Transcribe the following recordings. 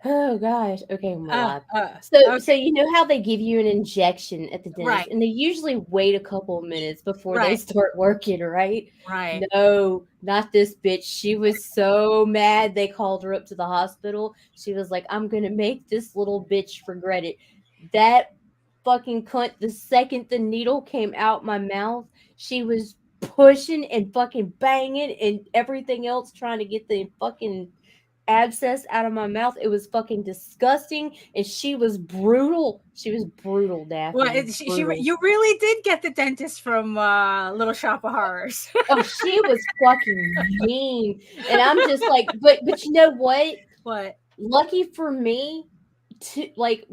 Oh gosh. Okay, I'm Uh, alive. uh, So okay. you know how they give you an injection at the dentist, Right. and they usually wait a couple of minutes before they Right. start working, right? Right. No, not this bitch. She was so mad they called her up to the hospital. She was like, "I'm gonna make this little bitch regret it." That fucking cunt. The second the needle came out my mouth, she was pushing and fucking banging and everything else trying to get the fucking abscess out of my mouth. It was fucking disgusting, and she was brutal. She was brutal, Well, Daphne. Brutal. you really did get the dentist from Little Shop of Horrors. Oh, she was fucking mean, and I'm just like, but you know what? What? Lucky for me, to like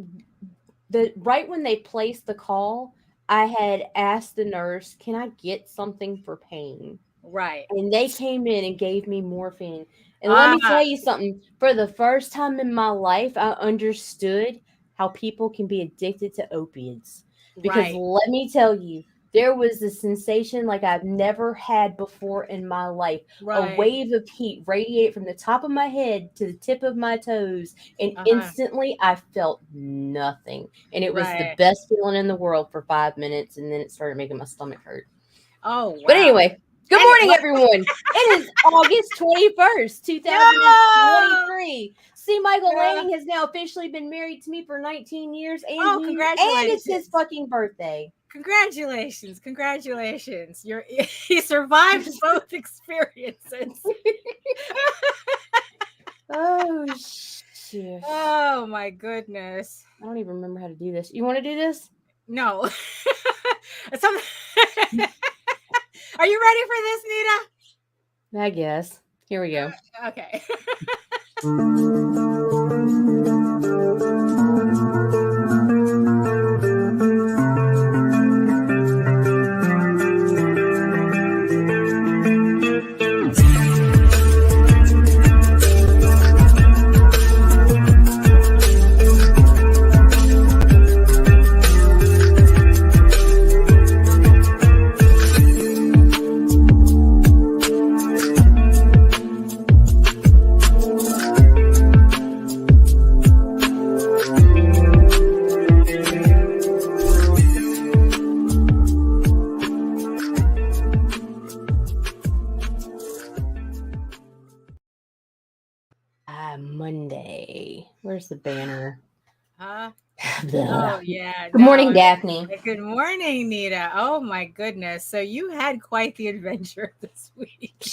the right when they placed the call, I had asked the nurse, "Can I get something for pain?" Right. And they came in and gave me morphine. And let me Ah, tell you something. For the first time in my life, I understood how people can be addicted to opiates. Because right. let me tell you, there was a sensation like I've never had before in my life. A Right. wave of heat radiated from the top of my head to the tip of my toes, and Uh-huh. instantly I felt nothing. And it was the Right. best feeling in the world for 5 minutes, and then it started making my stomach hurt. Oh, But wow. anyway, good Any morning, what? everyone. It is August 21st, No! 2023. See, Michael No. Lanning has now officially been married to me for 19 years, Oh, and it's his congratulations. fucking birthday. Congratulations. Congratulations. You're he survived both experiences. Oh, shit. Oh my goodness. I don't even remember how to do this. You want to do this? No. Some- Are you ready for this, Nita? I guess. Here we go. Okay. Monday. Where's the banner? Huh? Blah. Oh yeah, Good no. morning, Daphne. Good morning, Nita. Oh my goodness. So you had quite the adventure this week.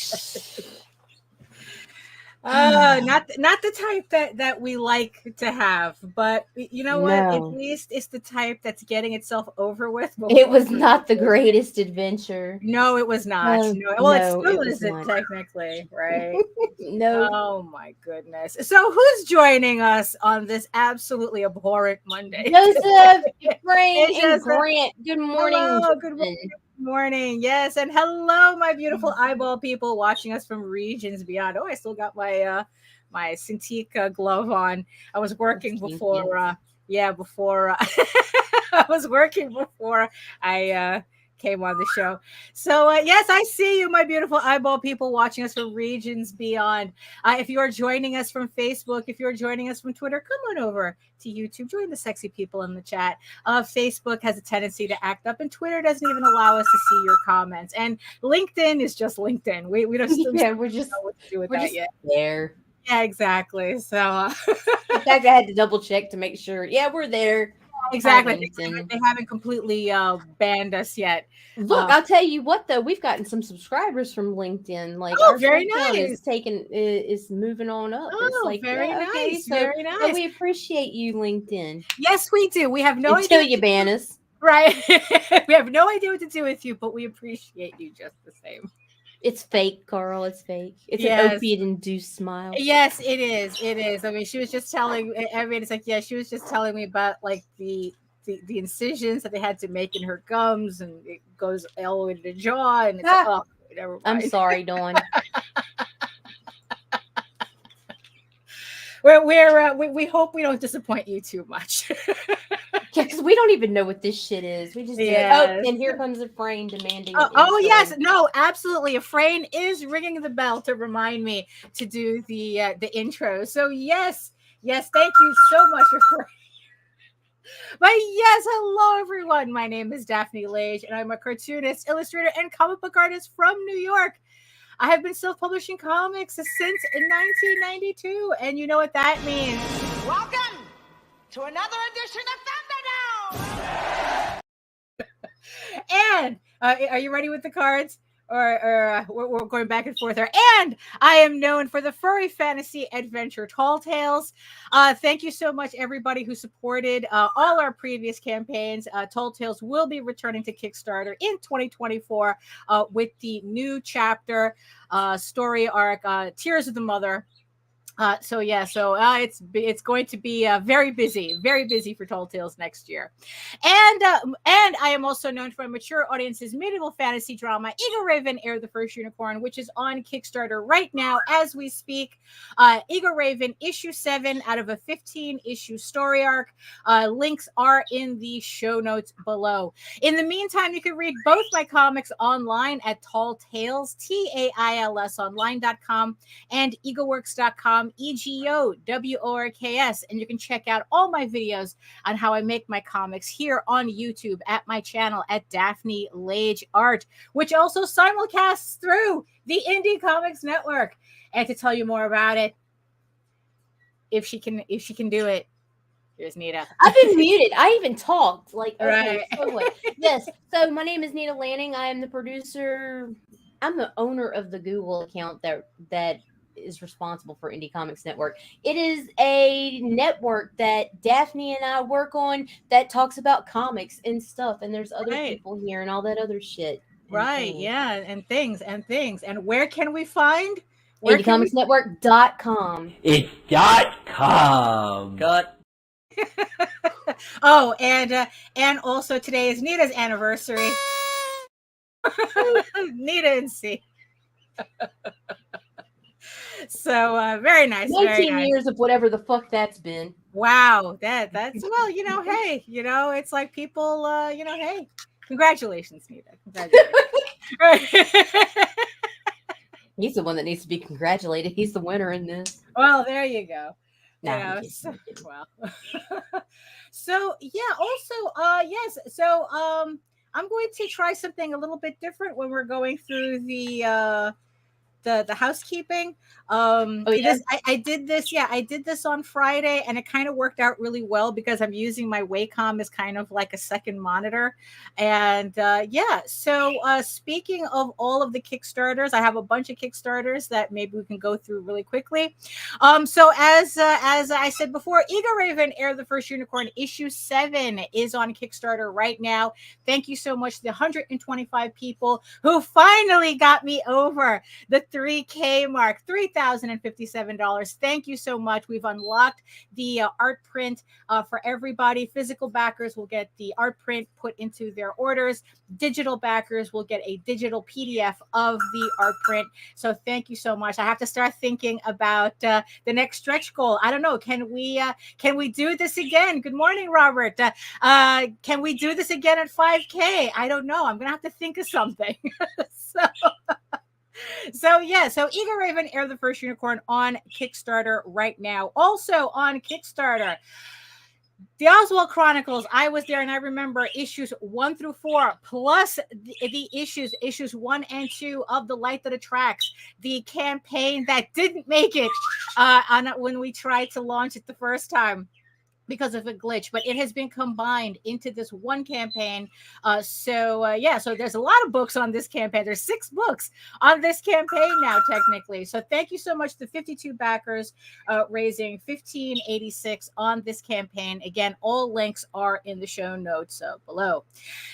Not the type that we like to have, but you know what? At No, least it's the type that's getting itself over with it before. was not the greatest adventure. No, it was not. No, No, well, it no, still it was isn't not. technically, right? No, Oh my goodness. So who's joining us on this absolutely abhorrent Monday? Joseph, Efrain, Hey, and Joseph. Grant. Good morning, Hello. Good gentlemen. morning. Yes, and hello, my beautiful eyeball people watching us from regions beyond. Oh, I still got my my Cintiq glove on. I was working Stinky. before. Yeah, before I was working before I came on the show. So yes, I see you, my beautiful eyeball people watching us from regions beyond. If you are joining us from Facebook, if you're joining us from Twitter, come on over to YouTube. Join the sexy people in the chat. Facebook has a tendency to act up, and Twitter doesn't even allow us to see your comments. And LinkedIn is just LinkedIn. We don't still Yeah, don't know what to do with we're that just yet. there. Yeah, exactly. So In fact, I had to double check to make sure. Yeah, we're there. Hi, exactly, LinkedIn. they haven't completely banned us yet. Look, I'll tell you what though, we've gotten some subscribers from LinkedIn. Like Oh, our very search count nice. is taking is moving on up. It's Oh, like, very yeah, okay. nice. So Very so nice. we appreciate you, LinkedIn. Yes, we do. We have no idea Until what you to ban do. us. Right. We have no idea what to do with you, but we appreciate you just the same. It's fake, Carl. It's fake. It's an Yes. opiate induced smile. Yes, it is. It is. I mean, she was just telling everybody's like, yeah, she was just telling me about like the incisions that they had to make in her gums, and it goes all the way to the jaw, and it's like, Ah, oh, never I'm mind. sorry, Dawn. We hope we don't disappoint you too much. Yeah, because we don't even know what this shit is. We just do it. Oh, Yes. and here comes a frame demanding Oh, an oh yes, intro. no, absolutely. Efrain is ringing the bell to remind me to do the intro. So yes, Yes, thank you so much for. But yes, hello everyone. My name is Daphne Lage, and I'm a cartoonist, illustrator, and comic book artist from New York. I have been self-publishing comics since 1992, and you know what that means. Welcome to another edition of Thunderdome. And are you ready with the cards? Or we're going back and forth there. And I am known for the furry fantasy adventure Tall Tales. Thank you so much, everybody who supported all our previous campaigns. Tall Tales will be returning to Kickstarter in 2024 with the new chapter story arc, Tears of the Mother. So it's going to be very busy for Tall Tales next year, and I am also known for mature audiences medieval fantasy drama EGORAVEN, Heir the First Unicorn, which is on Kickstarter right now as we speak. EGORAVEN issue 7 out of a 15-issue story arc. Links are in the show notes below. In the meantime, you can read both my comics online at Tall Tales, TAILS online.com, and egoworks.com, EGOWORKS, and you can check out all my videos on how I make my comics here on YouTube at my channel at Daphne Lage Art, which also simulcasts through the Indie Comics Network. And to tell you more about it, if she can do it, here's Nita. I've been muted. I even talked. Like, okay, Right. so what? Yes. So my name is Nita Lanning. I am the producer. I'm the owner of the Google account that is responsible for Indie Comics Network. It is a network that Daphne and I work on that talks about comics and stuff. And there's other people here and all that other shit. Right. Yeah. And things. And where can we find? IndieComicsNetwork.com. It's .com. Cut. Oh, and also today is Nita's anniversary. Nita and C. So very nice. 19 years of whatever the fuck that's been. Wow, that's well, hey, it's like people, hey, congratulations, Nita. Congratulations. He's the one that needs to be congratulated. He's the winner in this. Well, there you go. Nah, Well. So yeah, also, yes. So I'm going to try something a little bit different when we're going through the housekeeping. Because I did this on Friday, and it kind of worked out really well because I'm using my Wacom as kind of like a second monitor. And so speaking of all of the Kickstarters, I have a bunch of Kickstarters that maybe we can go through really quickly. So as I said before, EGORAVEN, Heir the First Unicorn issue 7 is on Kickstarter right now. Thank you so much to the 125 people who finally got me over the 3K mark, $3,057. Thank you so much. We've unlocked the art print for everybody. Physical backers will get the art print put into their orders. Digital backers will get a digital PDF of the art print. So thank you so much. I have to start thinking about the next stretch goal. I don't know. Can we do this again? Good morning, Robert. Can we do this again at 5K? I don't know. I'm gonna have to think of something. So EGORAVEN, Heir the First Unicorn on Kickstarter right now. Also on Kickstarter, the Oswald Chronicles. I was there, and I remember issues 1 through 4, plus the issues 1 and 2 of The Light That Attracts, the campaign that didn't make it when we tried to launch it the first time because of a glitch, but it has been combined into this one campaign. So there's a lot of books on this campaign. There's 6 books on this campaign now, technically. So thank you so much to 52 backers, raising $15.86 on this campaign. Again, all links are in the show notes below.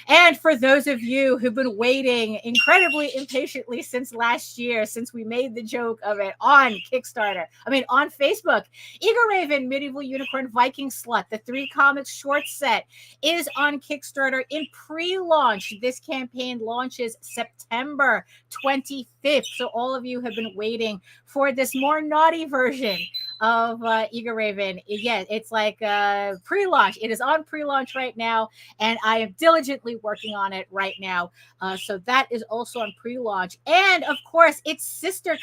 And for those of you who've been waiting incredibly impatiently since last year, since we made the joke of it on Facebook, EGORAVEN, Medieval Unicorn Viking Slut, the 3 comics short set, is on Kickstarter in pre-launch. This campaign launches September 25th. So all of you have been waiting for this more naughty version of EGORAVEN. Yeah, it's like pre-launch. It is on pre-launch right now, and I am diligently working on it right now. So that is also on pre-launch, and of course, its sister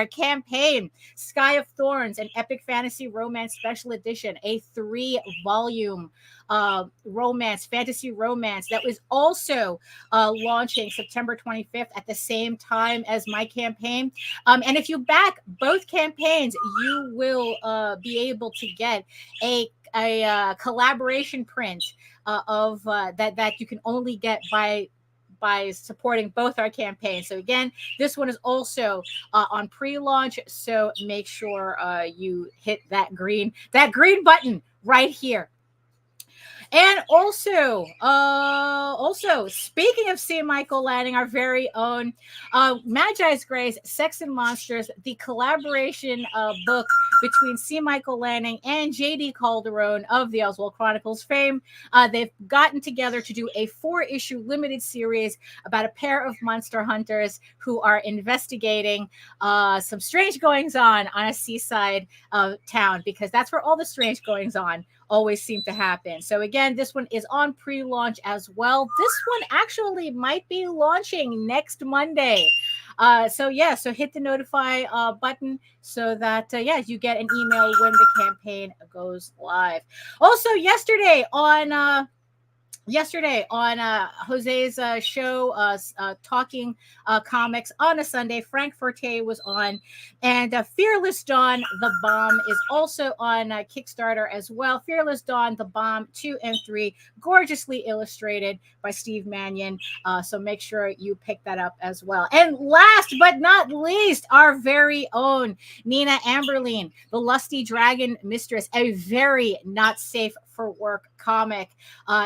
campaign, Sky of Thorns, an epic fantasy romance special edition, a 3-volume fantasy romance that was also launching September 25th at the same time as my campaign. And if you back both campaigns, you will be able to get a collaboration print of that you can only get by supporting both our campaigns. So again, this one is also on pre-launch. So make sure you hit that green button right here. And also speaking of C. Michael Lanning, our very own Magi's Grace, Sex and Monsters, the collaboration book between C. Michael Lanning and J.D. Calderon of the Oswald Chronicles fame. They've gotten together to do a 4-issue limited series about a pair of monster hunters who are investigating some strange goings-on a seaside town, because that's where all the strange goings-on always seem to happen. So again, this one is on pre-launch as well. This one actually might be launching next Monday. So hit the notify button so that you get an email when the campaign goes live. Also yesterday on Jose's show, Talking Comics on a Sunday, Frank Forte was on, and Fearless Dawn, The Bomb is also on Kickstarter as well. Fearless Dawn, The Bomb 2 and 3, gorgeously illustrated by Steve Mannion. So make sure you pick that up as well. And last but not least, our very own Nina Aberlein, The Lusty Dragon Mistress, a very not safe for work comic,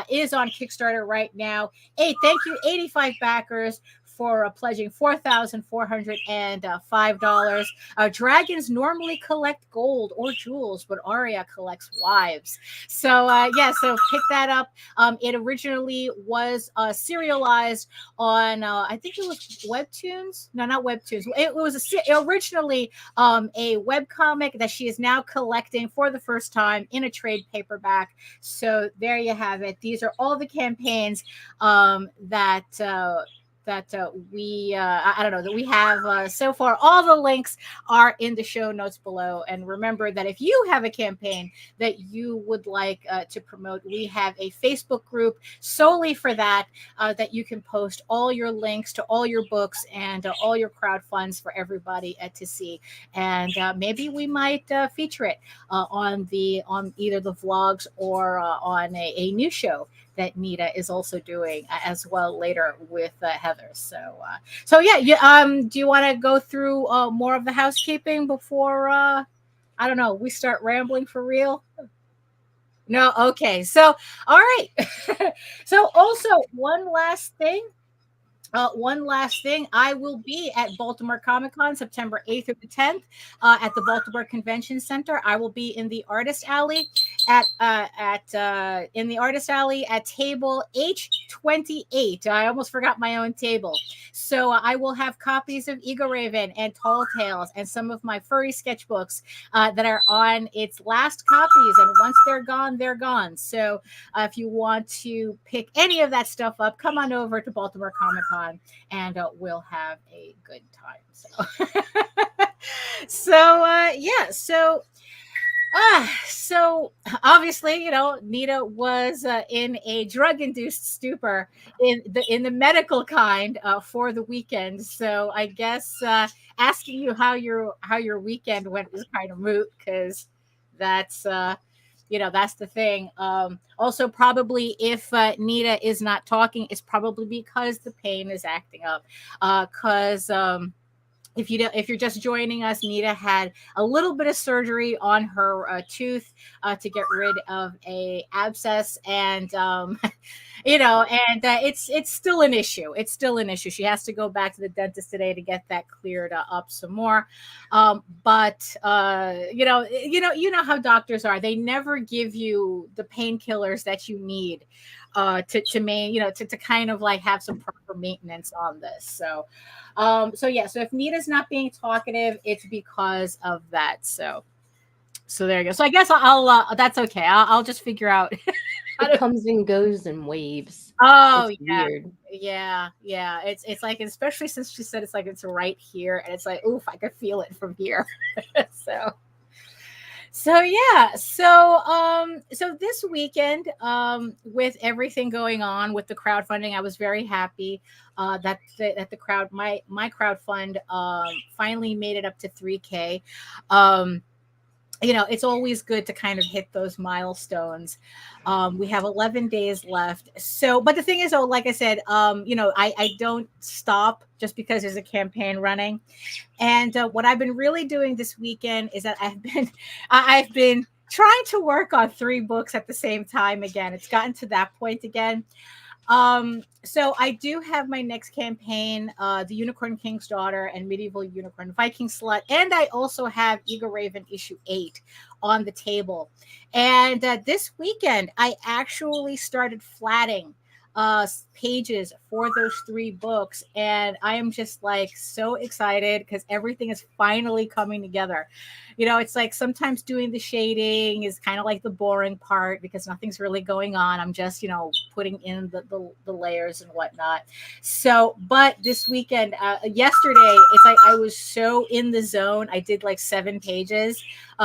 is on Kickstarter right now. Thank you, 85 backers for pledging $4,405. Dragons normally collect gold or jewels, but Arya collects wives. So so pick that up. It originally was serialized on I think it was Webtoons. No, not Webtoons. It was originally a webcomic that she is now collecting for the first time in a trade paperback. So there you have it. These are all the campaigns that we have so far. All the links are in the show notes below. And remember that if you have a campaign that you would like to promote, we have a Facebook group solely for that, that you can post all your links to all your books and all your crowd funds for everybody to see. And maybe we might feature it on either the vlogs or on a new show that Nita is also doing as well later with Heather. So do you want to go through more of the housekeeping before we start rambling for real? No, okay. So all right. So also one last thing, I will be at Baltimore Comic Con September 8th through the 10th at the Baltimore Convention Center. I will be in the Artist Alley at table H28. I almost forgot my own table. So I will have copies of EGORAVEN and Tall Tales and some of my furry sketchbooks that are on its last copies. And once they're gone, they're gone. So if you want to pick any of that stuff up, come on over to Baltimore Comic Con and we'll have a good time. So obviously, Nita was in a drug-induced stupor in the medical kind for the weekend. So I guess asking you how your weekend went was kind of moot, because that's that's the thing. Also, probably if Nita is not talking, it's probably because the pain is acting up. Because if you're just joining us, Nita had a little bit of surgery on her tooth to get rid of a abscess, and it's still an issue. It's still an issue. She has to go back to the dentist today to get that cleared up some more. But you know how doctors are. They never give you the painkillers that you need to kind of like have some proper maintenance on this. So so if Nita's not being talkative, it's because of that. So there you go. So I guess I'll that's okay. I'll just figure out. It comes and goes in waves. Oh It's yeah. weird. Yeah. It's like, especially since she said it's like it's right here, and it's like, oof, I could feel it from here. So yeah. So this weekend, with everything going on with the crowdfunding, I was very happy that the crowd my crowdfund finally made it up to 3K. It's always good to kind of hit those milestones. We have 11 days left. So, but the thing is, like I said, I don't stop just because there's a campaign running. And what I've been really doing this weekend is that I've been trying to work on 3 books at the same time again. It's gotten to that point again. So I do have my next campaign, The Unicorn King's Daughter and Medieval Unicorn Viking Slut. And I also have EGORAVEN issue 8 on the table. And this weekend, I actually started flatting pages for those 3 books. And I am just like so excited because everything is finally coming together. It's like sometimes doing the shading is kind of like the boring part because nothing's really going on. I'm just, putting in the layers and whatnot. So, but this weekend, yesterday, it's like I was so in the zone. I did like 7 pages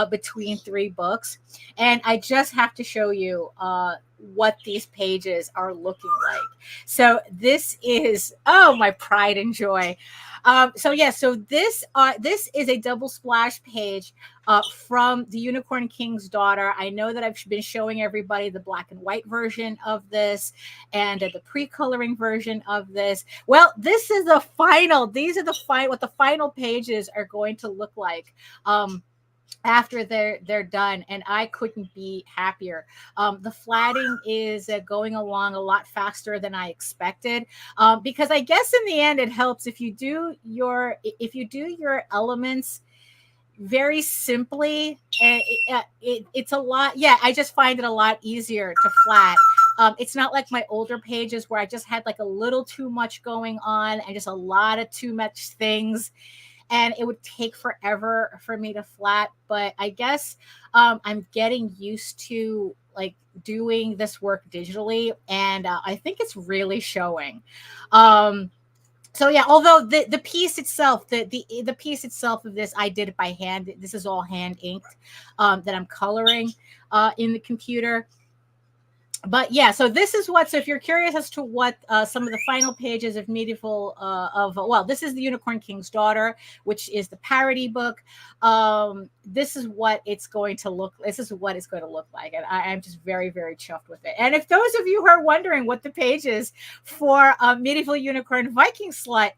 between 3 books. And I just have to show you what these pages are looking like. So this is, my pride and joy. So this is a double splash page from The Unicorn King's Daughter. I know that I've been showing everybody the black and white version of this and the pre-coloring version of this. Well, this is the final. These are what the final pages are going to look like. After they're done, and I couldn't be happier. The flatting is going along a lot faster than I expected, because I guess in the end it helps if you do your elements very simply. It's a lot. Yeah, I just find it a lot easier to flat. It's not like my older pages where I just had like a little too much going on and just a lot of too much things. And it would take forever for me to flat. But I guess I'm getting used to like doing this work digitally. And I think it's really showing. So yeah, although the piece itself, the piece itself of this, I did it by hand. This is all hand inked that I'm coloring in the computer. But yeah, so this is so if you're curious as to what some of the final pages of medieval this is The Unicorn King's Daughter, which is the parody book. This is what it's going to look. This is what it's going to look like, and I'm just very, very chuffed with it. And if those of you who are wondering what the pages for Medieval Unicorn Viking Slut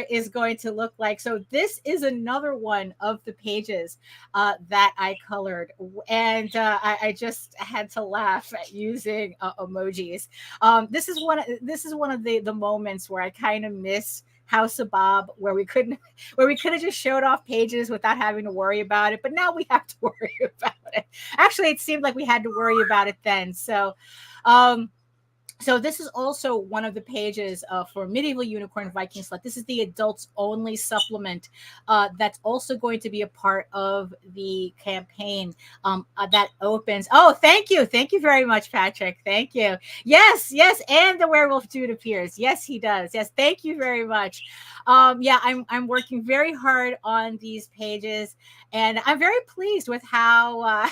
is going to look like, so this is another one of the pages that I colored, and I just had to laugh at using emojis. This is one of the moments where I kind of miss House of Bob, where we could have just showed off pages without having to worry about it, but now we have to worry about it. Actually, it seemed like we had to worry about it then. So so this is also one of the pages for Medieval Unicorn Viking Slut. This is the adults only supplement that's also going to be a part of the campaign that opens. Oh, thank you very much, Patrick. Thank you. Yes, and the werewolf dude appears. Yes, he does. Yes, thank you very much. Yeah, I'm working very hard on these pages, and I'm very pleased with how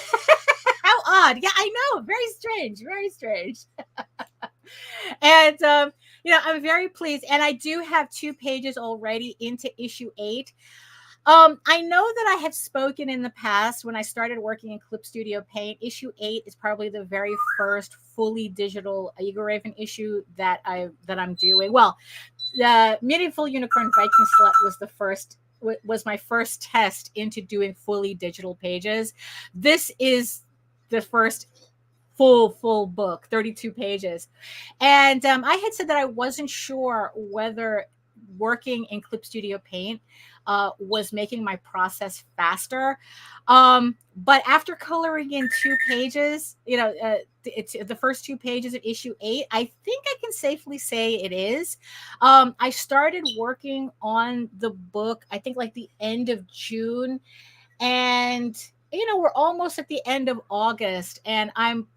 how odd. Yeah, I know. Very strange. And I'm very pleased, and I do have 2 pages already into issue 8. I know that I have spoken in the past when I started working in Clip Studio Paint. Issue 8 is probably the very first fully digital EGORAVEN issue that I'm doing. Well, the Medieval Unicorn Viking Slut was my first test into doing fully digital pages. This is the first full book, 32 pages. And I had said that I wasn't sure whether working in Clip Studio Paint was making my process faster. But after coloring in 2 pages, it's the first 2 pages of issue 8, I think I can safely say it is. I started working on the book, I think like the end of June, and we're almost at the end of August, and I'm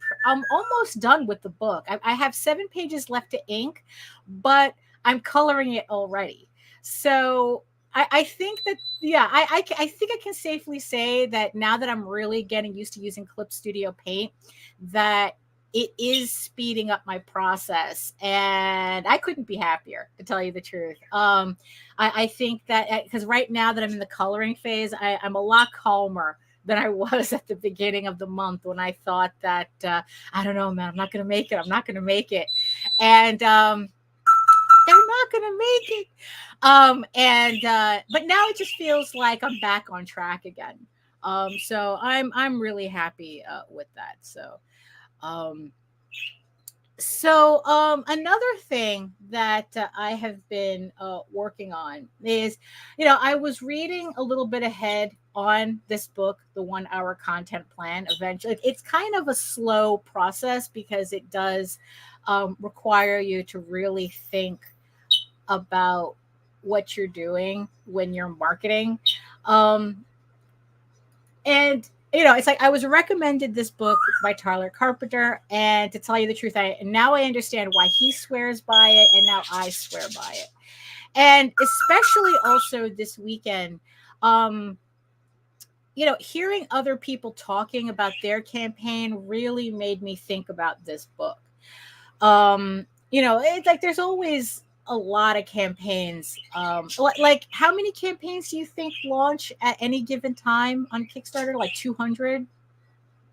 almost done with the book. I have 7 pages left to ink, but I'm coloring it already. So I think that, yeah, I think I can safely say that now that I'm really getting used to using Clip Studio Paint, that it is speeding up my process, and I couldn't be happier, to tell you the truth. I think that because right now that I'm in the coloring phase, I'm a lot calmer than I was at the beginning of the month when I thought that, I don't know, man, I'm not going to make it. I'm not going to make it. And they're not going to make it. But now it just feels like I'm back on track again. So I'm really happy with that. So another thing that I have been working on is, I was reading a little bit ahead on this book, the 1 Hour Content Plan. Eventually, it's kind of a slow process because it does require you to really think about what you're doing when you're marketing. And it's like I was recommended this book by Tyler Carpenter, and to tell you the truth, now I understand why he swears by it, and now I swear by it. And especially also this weekend, hearing other people talking about their campaign really made me think about this book. It's like there's always a lot of campaigns. Like how many campaigns do you think launch at any given time on Kickstarter? Like 200?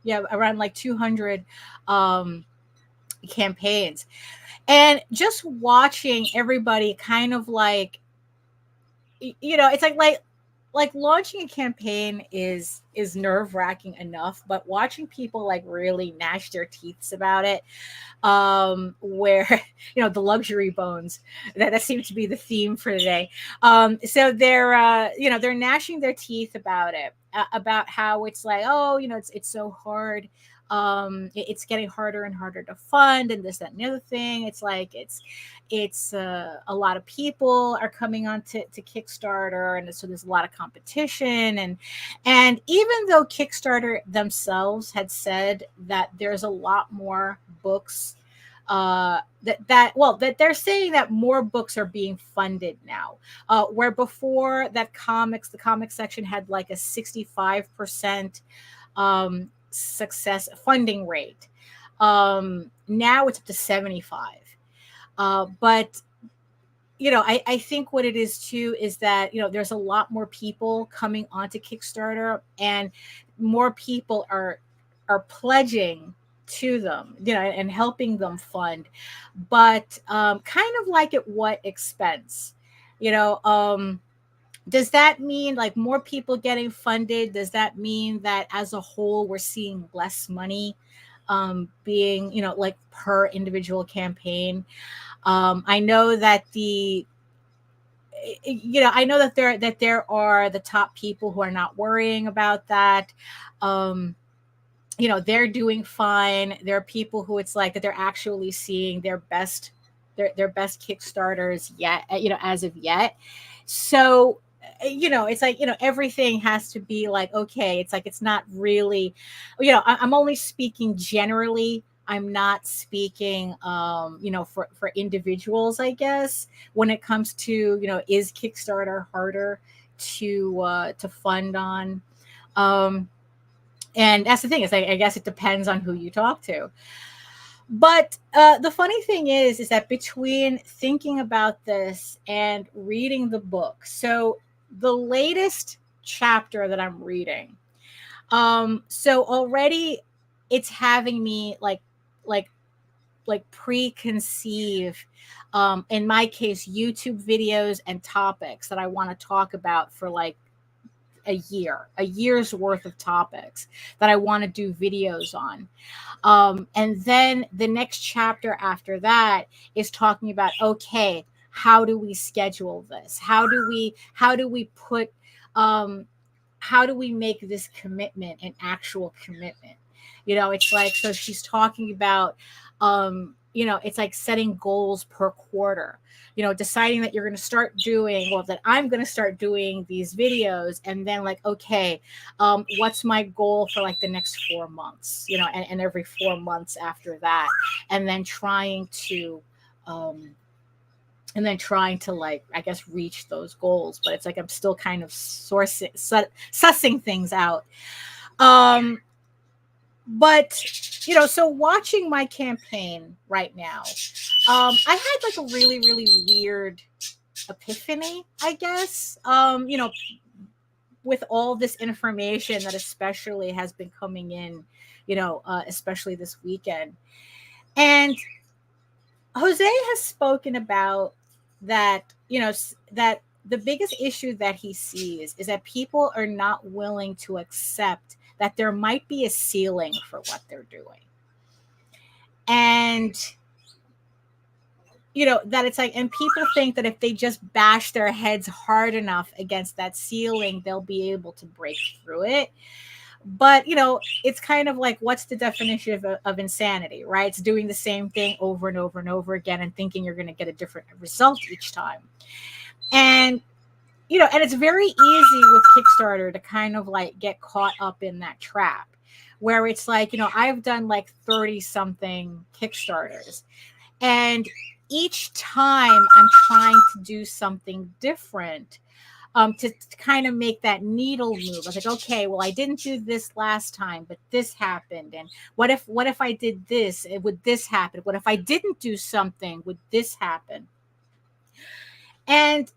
Yeah, around like 200 campaigns. And just watching everybody kind of like, it's like launching a campaign is nerve-wracking enough, but watching people like really gnash their teeth about it, where the luxury bones, that seems to be the theme for today. So they're they're gnashing their teeth about it, about how it's like, oh, it's so hard. It's getting harder and harder to fund, and this, that, and the other thing. It's like it's a lot of people are coming on to Kickstarter, and so there's a lot of competition, and even though Kickstarter themselves had said that there's a lot more books, that they're saying that more books are being funded now, where before that the comic section had like a 65% success funding rate. Now it's up to 75. But I think what it is too is that there's a lot more people coming onto Kickstarter, and more people are pledging to them, and helping them fund, but kind of like at what expense? Does that mean like more people getting funded? Does that mean that as a whole we're seeing less money being, like per individual campaign? I know that I know that there are the top people who are not worrying about that. They're doing fine. There are people who it's like that they're actually seeing their best Kickstarters yet, as of yet. So, it's like, everything has to be like, okay, it's like, it's not really, I'm only speaking generally. I'm not speaking, for individuals, I guess, when it comes to, is Kickstarter harder to fund on? And that's the thing, is I guess it depends on who you talk to. But the funny thing is that between thinking about this and reading the book, so the latest chapter that I'm reading, so already it's having me like preconceive, in my case, YouTube videos and topics that I want to talk about for like a year's worth of topics that I want to do videos on. And then the next chapter after that is talking about, okay, how do we schedule this? How do we put how do we make this commitment an actual commitment? It's like, so she's talking about it's like setting goals per quarter, deciding that you're going to start doing, well, that I'm going to start doing these videos, and then like, okay, what's my goal for like the next 4 months, and every 4 months after that, and then trying to like, I guess, reach those goals. But it's like I'm still kind of sussing things out. But so watching my campaign right now, I had like a really, really weird epiphany, I guess, with all this information that especially has been coming in, especially this weekend. And Jose has spoken about that, that the biggest issue that he sees is that people are not willing to accept that there might be a ceiling for what they're doing. And, that it's like, and people think that if they just bash their heads hard enough against that ceiling, they'll be able to break through it. But, it's kind of like, what's the definition of insanity, right? It's doing the same thing over and over and over again and thinking you're going to get a different result each time. And, and it's very easy with Kickstarter to kind of like get caught up in that trap where it's like, I've done like 30 something Kickstarters, and each time I'm trying to do something different, to kind of make that needle move. I was like, okay, well, I didn't do this last time, but this happened. And what if I did this? Would this happen? What if I didn't do something? Would this happen? And,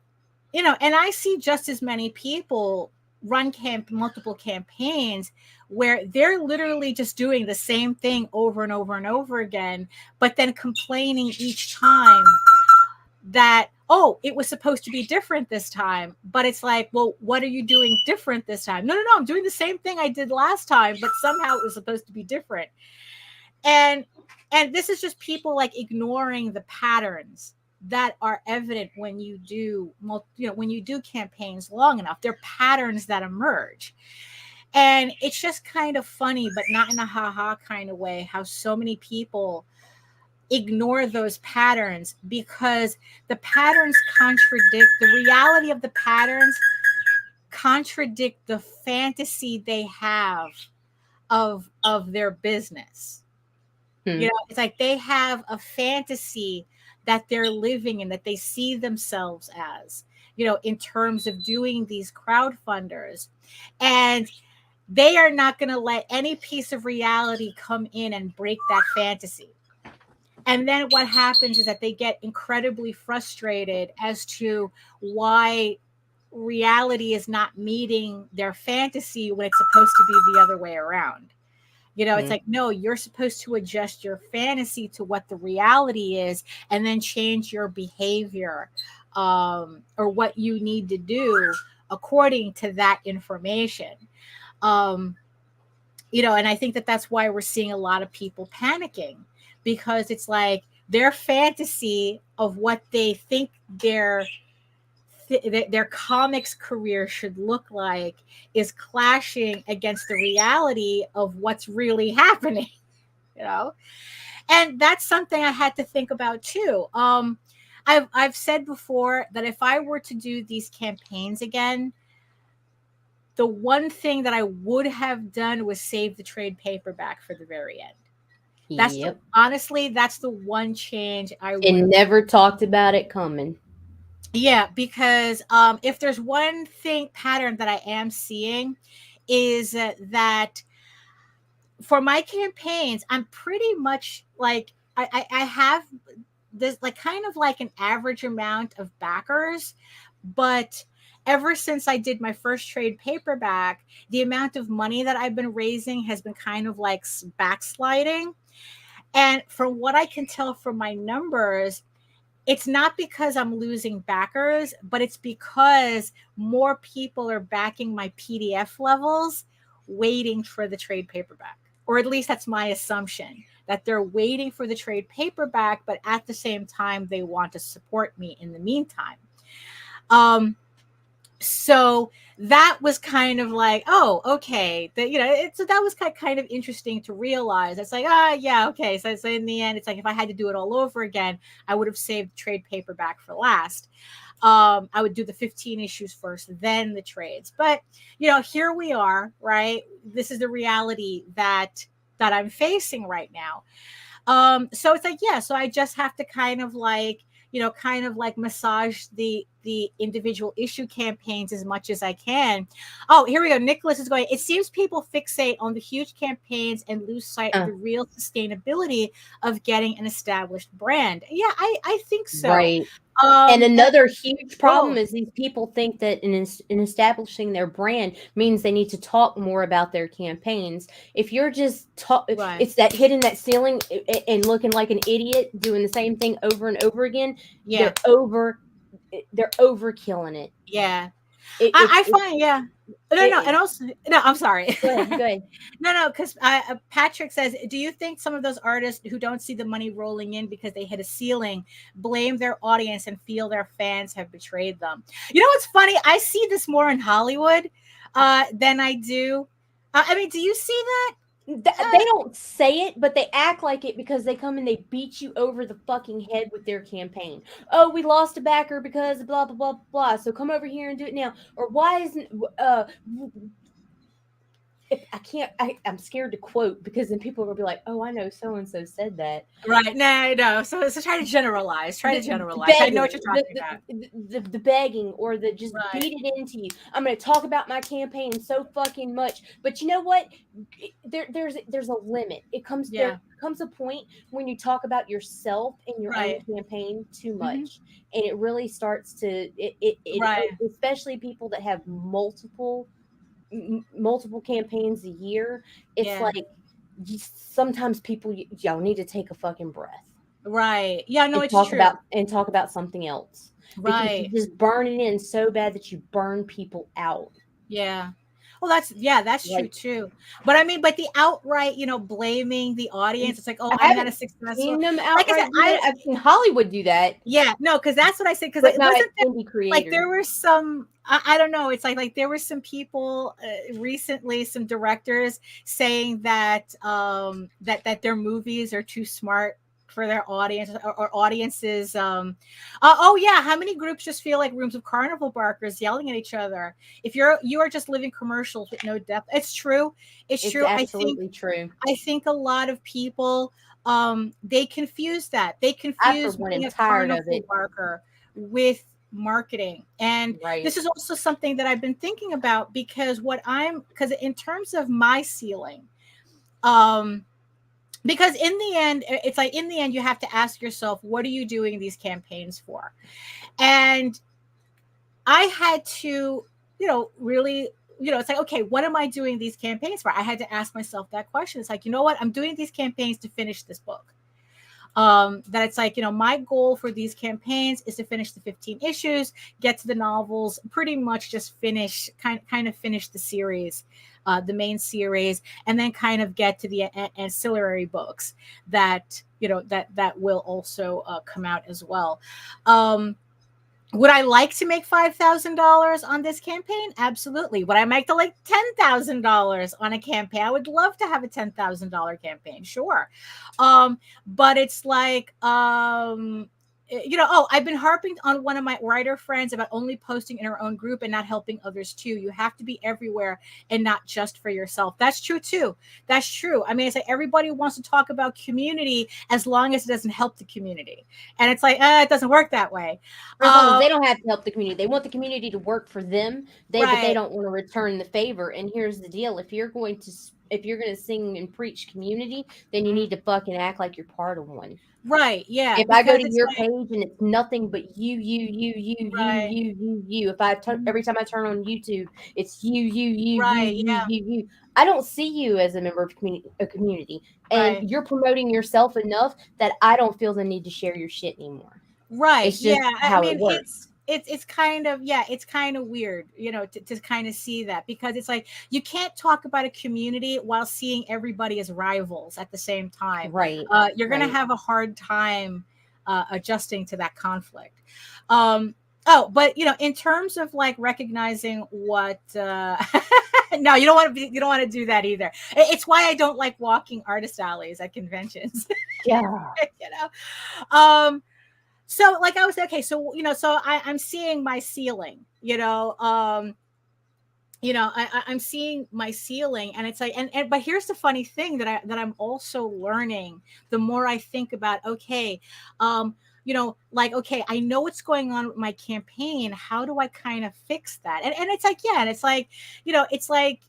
and I see just as many people run multiple campaigns where they're literally just doing the same thing over and over and over again, but then complaining each time that, oh, it was supposed to be different this time. But it's like, well, what are you doing different this time? No, I'm doing the same thing I did last time, but somehow it was supposed to be different. And this is just people like ignoring the patterns that are evident when you do, when you do campaigns long enough. There are patterns that emerge. And it's just kind of funny, but not in a ha-ha kind of way, how so many people ignore those patterns because the patterns contradict the reality of the patterns, contradict the fantasy they have of their business. It's like they have a fantasy that they're living in, that they see themselves as, in terms of doing these crowdfunders. And they are not going to let any piece of reality come in and break that fantasy. And then what happens is that they get incredibly frustrated as to why reality is not meeting their fantasy when it's supposed to be the other way around. It's like, no, you're supposed to adjust your fantasy to what the reality is and then change your behavior, or what you need to do according to that information. And I think that that's why we're seeing a lot of people panicking, because it's like their fantasy of what they think their comics career should look like is clashing against the reality of what's really happening, and that's something I had to think about too. I've said before that if I were to do these campaigns again, the one thing that I would have done was save the trade paperback for the very end. Honestly, that's the one change I would. And never talked about it coming. Yeah, because if there's one pattern that I am seeing is that for my campaigns, I'm pretty much like, I have this like kind of like an average amount of backers, but ever since I did my first trade paperback, the amount of money that I've been raising has been kind of like backsliding. And from what I can tell from my numbers, it's not because I'm losing backers, but it's because more people are backing my PDF levels waiting for the trade paperback. Or at least that's my assumption. that they're waiting for the trade paperback, but at the same time, they want to support me in the meantime. So that was kind of like, oh, okay. So that was kind of interesting to realize. It's like, yeah, okay. So in the end, it's like if I had to do it all over again, I would have saved trade paperback for last. I would do the 15 issues first, then the trades. But, here we are, right? This is the reality that I'm facing right now. So it's like, yeah, so I just have to kind of like massage the individual issue campaigns as much as I can. Oh, here we go. Nicholas is going, it seems people fixate on the huge campaigns and lose sight of the real sustainability of getting an established brand. Yeah, I think so. Right. And another huge problem is these people think that in establishing their brand means they need to talk more about their campaigns. If you're just it's that hitting that ceiling and looking like an idiot doing the same thing over and over again. Yeah, they're overkilling it. Yeah, I find and also I'm sorry. Go ahead. No, because Patrick says, do you think some of those artists who don't see the money rolling in because they hit a ceiling blame their audience and feel their fans have betrayed them? You know what's funny? I see this more in Hollywood than I do. I mean, do you see that? They don't say it, but they act like it because they come and they beat you over the fucking head with their campaign. Oh, we lost a backer because blah, blah, blah, blah. So come over here and do it now. Or why isn't, I'm scared to quote because then people will be like, oh, I know so-and-so said that. Right. No. So try to generalize. Begging, I know what you're talking about. The begging or the just beat it into you. I'm going to talk about my campaign so fucking much. But you know what? There's a limit. There comes a point when you talk about yourself and your own campaign too much. And it really starts to, especially people that have multiple campaigns a year, it's like sometimes people y'all need to take a fucking breath, right? Yeah, no, it's true. Talk about something else, right? Because you just burn it in so bad that you burn people out. Yeah. Well, that's true too. But I mean, the outright, blaming the audience. It's like, oh, I'm not a successful. Seen them outright. I've seen Hollywood do that. Yeah, no, because that's what I said. Because like there were some. I don't know. It's like there were some people recently, some directors saying that that their movies are too smart for their audience or audiences. How many groups just feel like rooms of carnival barkers yelling at each other? If you are just living commercials with no depth. It's true. It's true. Absolutely true. I think a lot of people they confuse that. They confuse being a carnival barker with marketing. And this is also something that I've been thinking about because in terms of my ceiling, because in the end, you have to ask yourself, what are you doing these campaigns for? And I had to, really, it's like, okay, what am I doing these campaigns for? I had to ask myself that question. It's like, you know what? I'm doing these campaigns to finish this book. That it's like, my goal for these campaigns is to finish the 15 issues, get to the novels, pretty much just finish the series, the main series, and then kind of get to the ancillary books that will also come out as well. Would I like to make $5,000 on this campaign? Absolutely. Would I make like $10,000 on a campaign? I would love to have a $10,000 campaign. Sure. But it's like, I've been harping on one of my writer friends about only posting in our own group and not helping others too. You have to be everywhere and not just for yourself. That's true too. That's true. I mean, it's like everybody wants to talk about community as long as it doesn't help the community. And it's like, it doesn't work that way. They don't have to help the community. They want the community to work for them. But they don't want to return the favor. And here's the deal. If you're going to sing and preach community, then you need to fucking act like you're part of one. Right. Yeah. If I go to your page and it's nothing but you. If every time I turn on YouTube, it's you. I don't see you as a member of a community, and you're promoting yourself enough that I don't feel the need to share your shit anymore. Right. It's just how it works. it's kind of, yeah, it's kind of weird, to kind of see that, because it's like you can't talk about a community while seeing everybody as rivals at the same time. Right. You're going to Right. have a hard time adjusting to that conflict. Oh, but in terms of like recognizing what no, you don't want to do that either. It's why I don't like walking artist alleys at conventions. Yeah. So like I was okay, so so I'm seeing my ceiling, I'm seeing my ceiling, and it's like, and but here's the funny thing that I'm also learning the more I think about, okay, like, okay, I know what's going on with my campaign. How do I kind of fix that? And it's like, yeah, and it's like, it's like,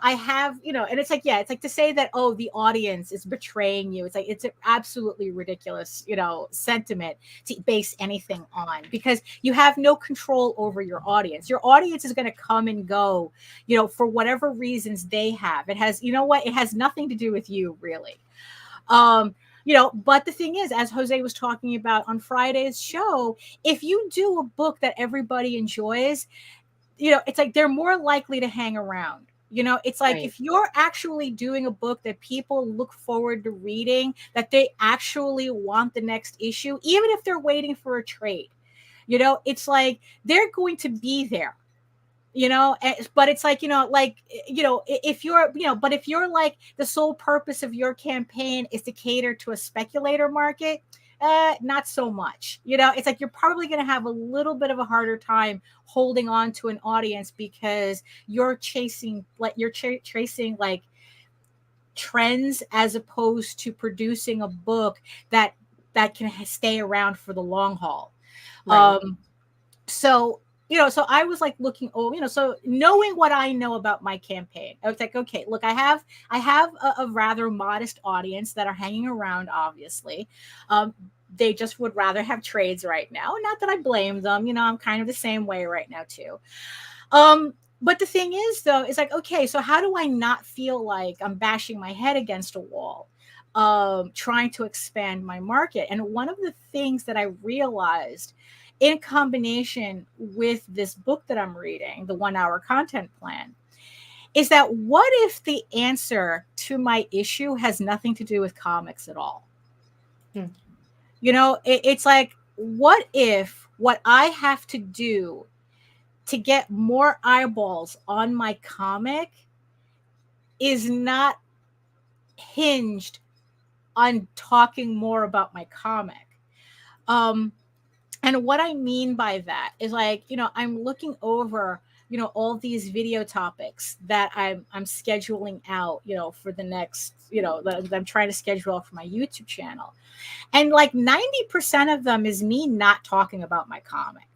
I have, and it's like, yeah, it's like to say that, oh, the audience is betraying you. It's like, it's an absolutely ridiculous, sentiment to base anything on, because you have no control over your audience. Your audience is going to come and go, for whatever reasons they have. It has, it has nothing to do with you, really. But the thing is, as Jose was talking about on Friday's show, if you do a book that everybody enjoys, it's like they're more likely to hang around. It's like, Right. if you're actually doing a book that people look forward to reading, that they actually want the next issue, even if they're waiting for a trade, it's like they're going to be there. But it's like, if you're, but if you're like, the sole purpose of your campaign is to cater to a speculator market, not so much. It's like you're probably going to have a little bit of a harder time holding on to an audience, because you're chasing like trends, as opposed to producing a book that can stay around for the long haul. Right. So so I was like looking over, so knowing what I know about my campaign, I was like, okay, look, I have a rather modest audience that are hanging around, obviously. They just would rather have trades right now. Not that I blame them, I'm kind of the same way right now too. But the thing is, though, it's like, okay, so how do I not feel like I'm bashing my head against a wall, trying to expand my market? And one of the things that I realized, in combination with this book that I'm reading, the 1 Hour Content Plan, is that what if the answer to my issue has nothing to do with comics at all? It's like, what if what I have to do to get more eyeballs on my comic is not hinged on talking more about my comic? And what I mean by that is, like, I'm looking over, all these video topics that I'm scheduling out, for the next, that I'm trying to schedule out for my YouTube channel. And like 90% of them is me not talking about my comic.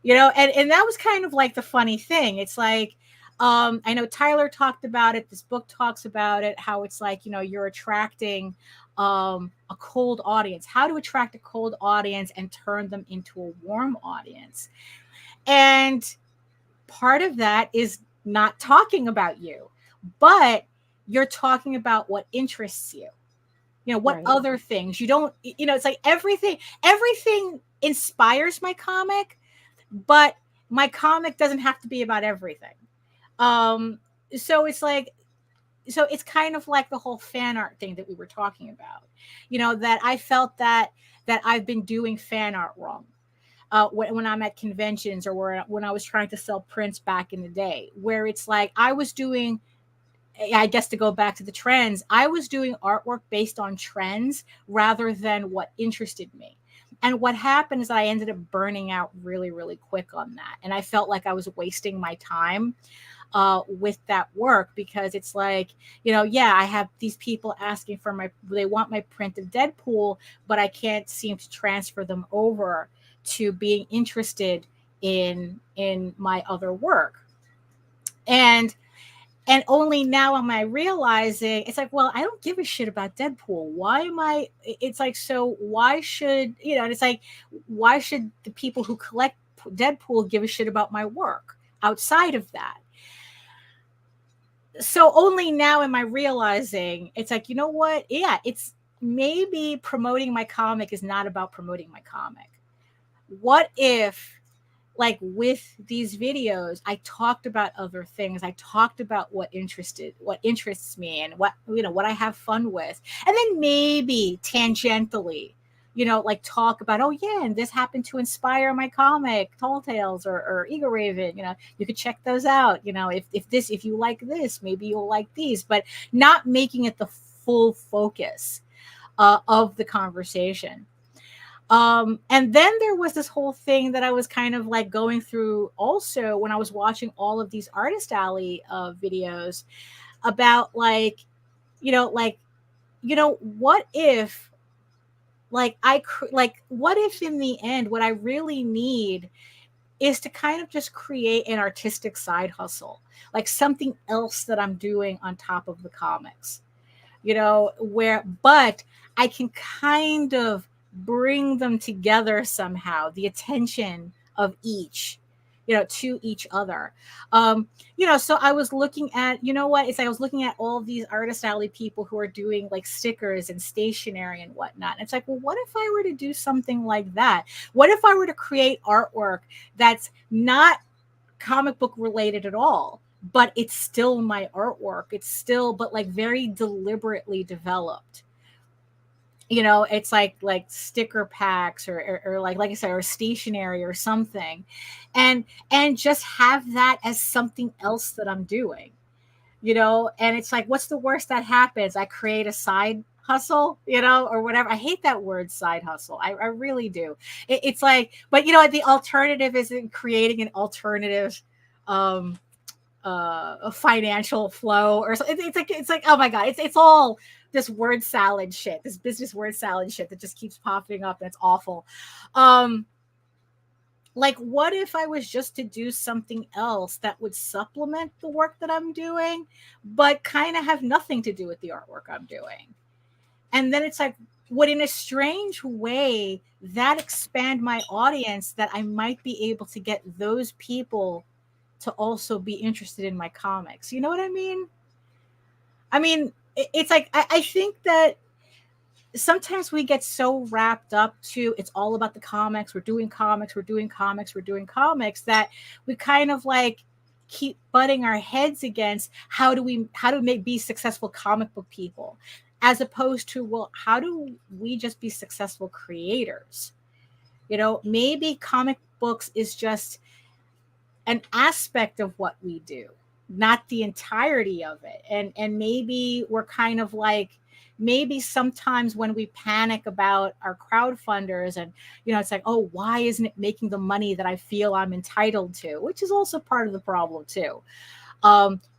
And that was kind of like the funny thing. It's like, I know Tyler talked about it. This book talks about it, how it's like, you're attracting a cold audience, how to attract a cold audience and turn them into a warm audience. And part of that is not talking about you, but you're talking about what interests you. What Right. other things you don't, it's like everything inspires my comic, but my comic doesn't have to be about everything. So it's like, so it's kind of like the whole fan art thing that we were talking about, that I felt that I've been doing fan art wrong. When I'm at conventions, or when I was trying to sell prints back in the day, where it's like I was doing, I guess, to go back to the trends, I was doing artwork based on trends rather than what interested me. And what happened is I ended up burning out really, really quick on that. And I felt like I was wasting my time with that work, because it's like, yeah, I have these people asking for they want my print of Deadpool, but I can't seem to transfer them over to being interested in my other work. And only now am I realizing, it's like, well, I don't give a shit about Deadpool. Why am I? It's like, so why should, and it's like, why should the people who collect Deadpool give a shit about my work outside of that? So only now am I realizing, it's like, you know what? Yeah, it's maybe promoting my comic is not about promoting my comic. what if, like, with these videos, I talked about other things. I talked about what interests me and what, what I have fun with. And then maybe tangentially, like talk about, oh yeah, and this happened to inspire my comic, Tall Tales or EGORAVEN. You could check those out. If you like this, maybe you'll like these, but not making it the full focus of the conversation. And then there was this whole thing that I was kind of like going through also when I was watching all of these Artist Alley videos about what if, what if in the end, what I really need is to kind of just create an artistic side hustle, like something else that I'm doing on top of the comics, but I can kind of bring them together somehow, the attention of each, to each other. So I was looking at, it's like I was looking at all of these Artist Alley people who are doing like stickers and stationery and whatnot. It's like, well, what if I were to do something like that? What if I were to create artwork that's not comic book related at all, but it's still my artwork? It's still, but like very deliberately developed. It's like sticker packs or like I said, or stationery or something, and just have that as something else that I'm doing, and it's like, what's the worst that happens? I create a side hustle, or whatever. I hate that word, side hustle. I really do. It's like, but the alternative isn't creating an alternative a financial flow or something. It's like, oh my God, it's all this word salad shit, this business word salad shit that just keeps popping up, and it's awful. Like, what if I was just to do something else that would supplement the work that I'm doing, but kind of have nothing to do with the artwork I'm doing? And then it's like, would in a strange way that expand my audience, that I might be able to get those people to also be interested in my comics? You know what I mean? I mean, it's like, I think that sometimes we get so wrapped up to, it's all about the comics. We're doing comics, that we kind of like keep butting our heads against how do we be successful comic book people, as opposed to, well, how do we just be successful creators? Maybe comic books is just an aspect of what we do, not the entirety of it. And maybe we're kind of like, maybe sometimes when we panic about our crowdfunders and, it's like, oh, why isn't it making the money that I feel I'm entitled to? Which is also part of the problem too.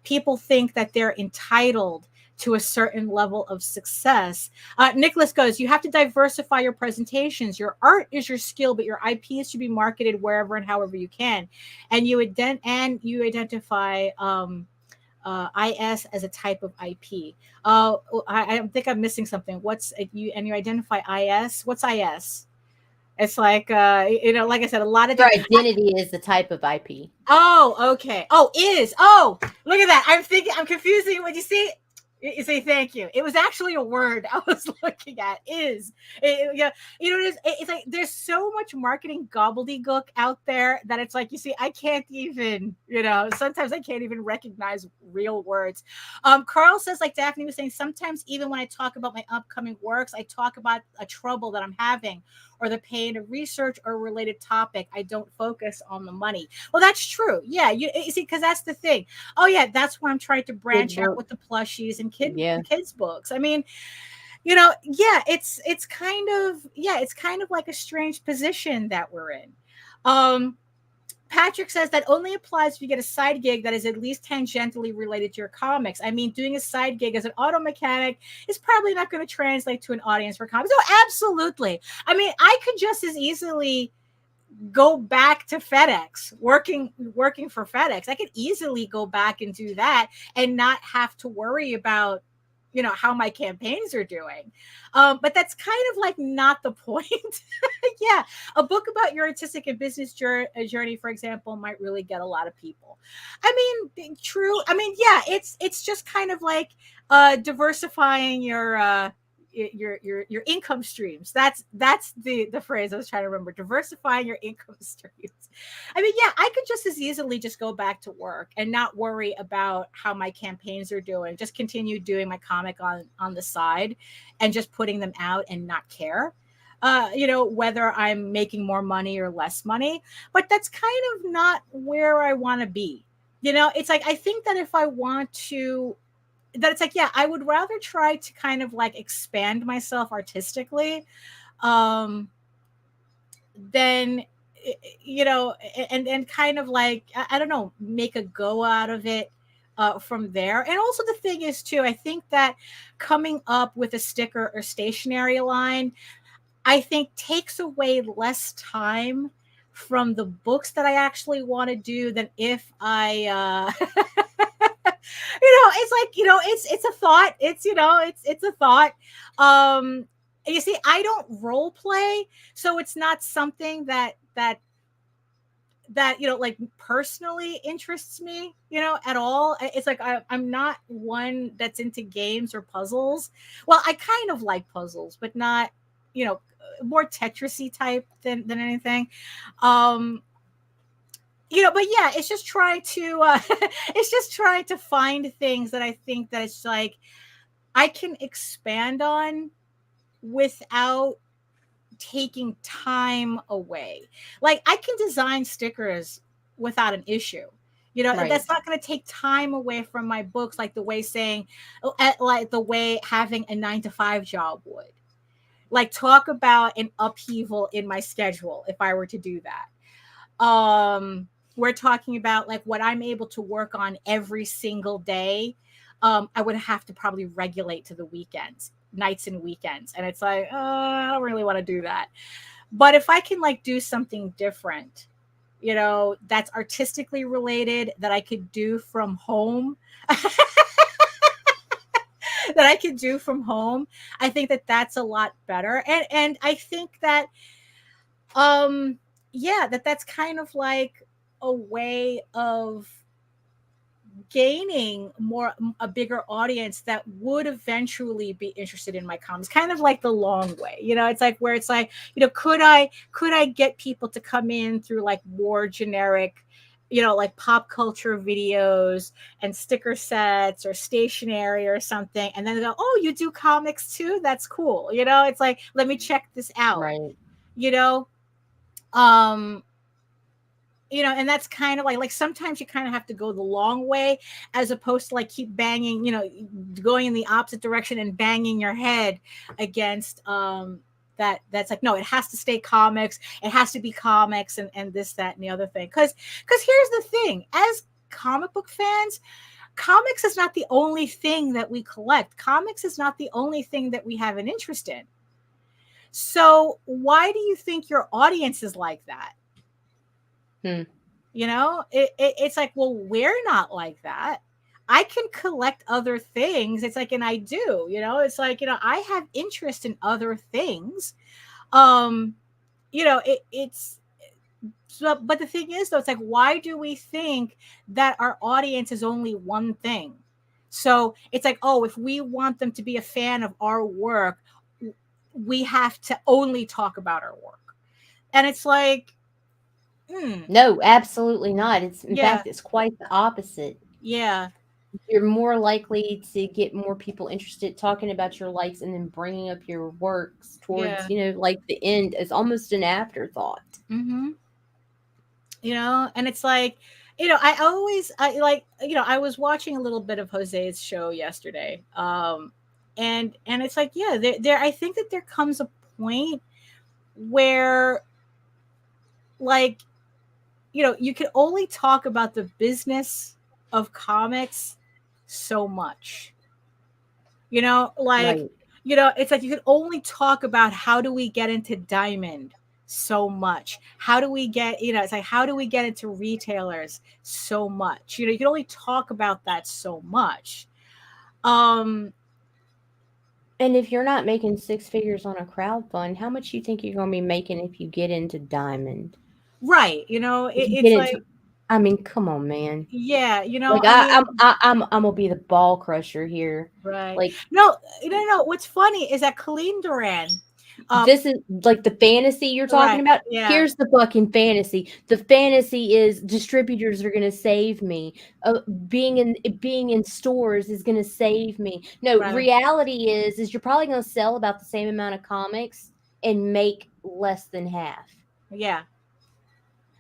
People think that they're entitled to a certain level of success. Nicholas goes, you have to diversify your presentations. Your art is your skill, but your IP should be marketed wherever and however you can. And you identify IS as a type of IP. I think I'm missing something. You identify IS? What's IS? It's like, like I said, a lot of your identity is the type of IP. Oh, okay. Oh, is. Oh, look at that. I'm confusing. What you see? You say thank you. It was actually a word I was looking at. Is. It's like there's so much marketing gobbledygook out there that it's like, you see, I can't even, sometimes I can't even recognize real words. Carl says, like Daphne was saying, sometimes even when I talk about my upcoming works, I talk about a trouble that I'm having or the pain of research or related topic. I don't focus on the money. Well, that's true. Yeah. You see, because that's the thing. Oh yeah. That's why I'm trying to branch out with the plushies and kids books. I mean, it's kind of like a strange position that we're in. Patrick says that only applies if you get a side gig that is at least tangentially related to your comics. I mean, doing a side gig as an auto mechanic is probably not going to translate to an audience for comics. Oh, absolutely. I mean, I could just as easily go back to FedEx, working for FedEx. I could easily go back and do that and not have to worry about, how my campaigns are doing. But that's kind of like not the point. Yeah. A book about your artistic and business journey, for example, might really get a lot of people. I mean, true. I mean, yeah, it's just kind of like diversifying your your income streams. That's the phrase I was trying to remember. Diversifying your income streams. I mean, yeah, I could just as easily just go back to work and not worry about how my campaigns are doing. Just continue doing my comic on the side and just putting them out and not care. Whether I'm making more money or less money, but that's kind of not where I want to be. It's like, I think that if I want to, that it's like, yeah, I would rather try to kind of like expand myself artistically, than, and kind of like, I don't know, make a go out of it from there. And also the thing is too, I think that coming up with a sticker or stationery line, I think takes away less time from the books that I actually want to do than if I, it's like, it's a thought. It's a thought. You see, I don't role play, so it's not something that like personally interests me, at all. It's like I'm not one that's into games or puzzles. Well, I kind of like puzzles, but not, more Tetris-y type than anything. But yeah, it's just trying to find things that I think that it's like I can expand on without taking time away. Like, I can design stickers without an issue. Right. That's not going to take time away from my books, like the way having a 9-to-5 job would. Like, talk about an upheaval in my schedule if I were to do that. We're talking about like what I'm able to work on every single day. I would have to probably regulate to the weekends, nights and weekends. And it's like, I don't really want to do that. But if I can like do something different, that's artistically related, that I could do from home, I think that that's a lot better. And I think that, that's kind of like a way of gaining a bigger audience that would eventually be interested in my comics, kind of like the long way. It's like, where it's like, could I get people to come in through like more generic, like pop culture videos and sticker sets or stationery or something, and then they go, oh, you do comics too? That's cool. It's like, let me check this out. Right. And that's kind of like sometimes you kind of have to go the long way, as opposed to like keep banging, going in the opposite direction and banging your head against that's like, no, it has to stay comics. It has to be comics and this, that, and the other thing. Because here's the thing, as comic book fans, comics is not the only thing that we collect. Comics is not the only thing that we have an interest in. So why do you think your audience is like that? It's like, well, we're not like that. I can collect other things. It's like, and I do, it's like, I have interest in other things. It's so, but the thing is though, it's like, why do we think that our audience is only one thing? So it's like, oh, if we want them to be a fan of our work, we have to only talk about our work. And it's like, no, absolutely not. It's in fact, it's quite the opposite. Yeah. You're more likely to get more people interested talking about your likes and then bringing up your works towards, like the end as almost an afterthought. Mm-hmm. And it's like, I always, I was watching a little bit of Jose's show yesterday. And it's like, yeah, there, I think that there comes a point where, like, you can only talk about the business of comics so much. Right. It's like you can only talk about how do we get into Diamond so much. How do we get, it's like, how do we get into retailers so much? You can only talk about that so much. And if you're not making 6 figures on a crowdfund, how much you think you're going to be making if you get into Diamond? Right. It's like, I mean, come on, man. Yeah, you know, Like I mean, I'm gonna be the ball crusher here. right. Like No, no. What's funny is that Calderon, um, this is like the fantasy you're talking right, about. yeah, Here's the fucking fantasy. The fantasy is distributors are gonna save me. Being in stores is gonna save me. No, right, reality is you're probably gonna sell about the same amount of comics and make less than half. yeah,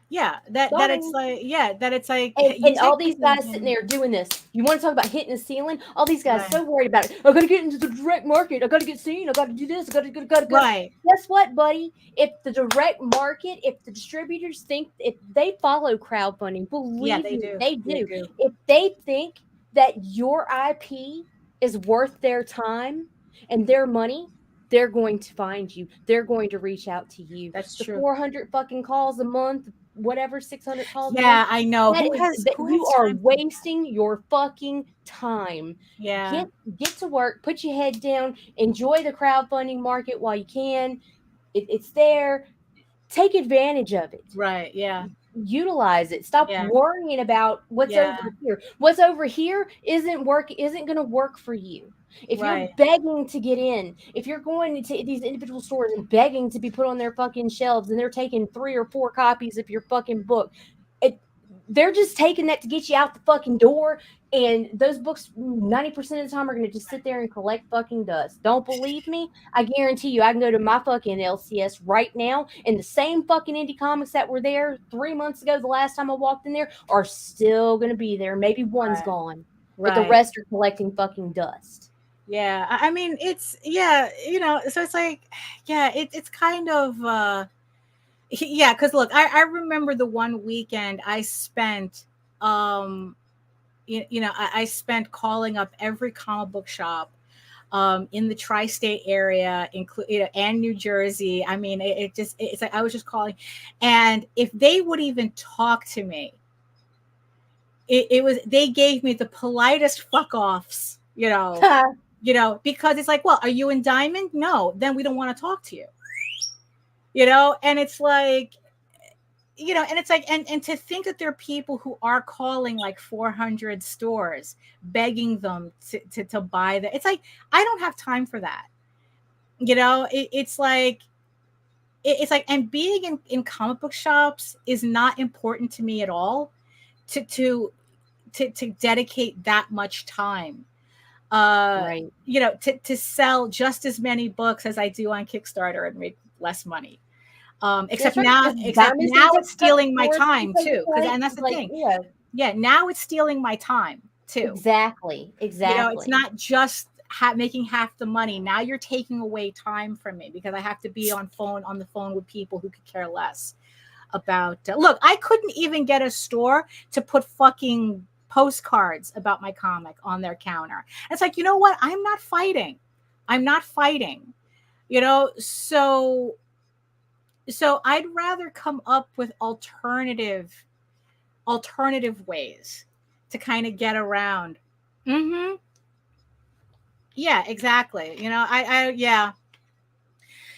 yeah. That it's Sorry. like, yeah, that it's like And you all take these this, guys yeah, sitting there doing this. You want to talk about hitting the ceiling? All these guys right, so worried about it. I gotta get into the direct market. I gotta get seen. I gotta do this. I gotta. right, Guess what, buddy? If the direct market, if the distributors think, if they follow crowdfunding, yeah, believe they me, do, they they do. do, If they think that your IP is worth their time and their money, they're going to find you. They're going to reach out to you. that's The true. 400 fucking calls a month, whatever, 600 calls a month, Yeah, I know. that is that Who you has are time for that? wasting your fucking time. Yeah, Get to work, put your head down, enjoy the crowdfunding market while you can. It's there. Take advantage of it. right, yeah, Utilize it. Stop yeah, worrying about what's yeah, over here. What's over here isn't going to work for you. If you're right, begging to get in, if you're going to these individual stores and begging to be put on their fucking shelves and they're taking 3 or 4 copies of your fucking book, it, they're just taking that to get you out the fucking door. And those books, 90% of the time, are going to just sit there and collect fucking dust. Don't believe me? I guarantee you, I can go to my fucking LCS right now, and the same fucking indie comics that were there 3 months ago, the last time I walked in there, are still going to be there. Maybe one's right, gone, but the right. rest are collecting fucking dust. Yeah, I mean, it's, yeah, you know, so it's like, yeah, it's kind of yeah, because look, I remember the one weekend I spent, um I spent calling up every comic book shop in the tri-state area, and New Jersey. I mean, it's like I was just calling, and if they would even talk to me, it was, they gave me the politest fuck offs, because it's like, well, are you in Diamond? No, then we don't want to talk to you, and it's like, and it's like, and to think that there are people who are calling like 400 stores begging them to buy that. It's like, I don't have time for that. It's like, it's like, and being in comic book shops is not important to me at all, to dedicate that much time, Right. to sell just as many books as I do on Kickstarter and make less money. That's right. Because Diamond is going to It's take cut the stealing my stores time because too. it's like, And that's the like, thing. yeah, Yeah, now it's stealing my time too. exactly. It's Exactly. not just making half the money. Now you're taking away time from me because I have to be on the phone with people who could care less about. Look, I couldn't even get a store to put fucking postcards about my comic on their counter. It's like, you know what? I'm not fighting. I'm not fighting. So I'd rather come up with alternative ways to kind of get around. Mm-hmm. Yeah, exactly. Yeah.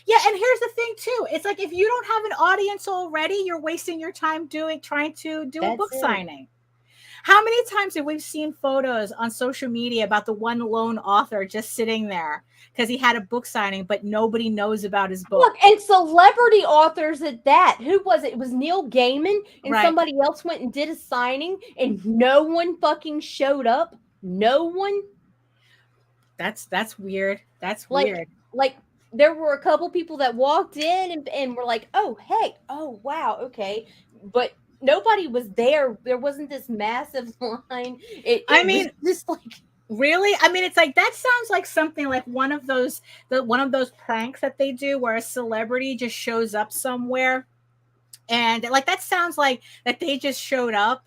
Yeah, and here's the thing too. It's like, if you don't have an audience already, you're wasting your time trying to do a That's book it. signing. How many times have we seen photos on social media about the one lone author just sitting there because he had a book signing, but nobody knows about his book? Look, and celebrity authors at that. Who was it? It was Neil Gaiman, and Right. somebody else went and did a signing, and no one fucking showed up. No one. That's weird. That's Like, weird. like there were a couple people that walked in and were like, "Oh, hey, oh wow, okay," but nobody was there. There wasn't this massive line. I It was mean, just like, really? I mean, it's like, that sounds like something like one of those pranks that they do where a celebrity just shows up somewhere, and like, that sounds like that they just showed up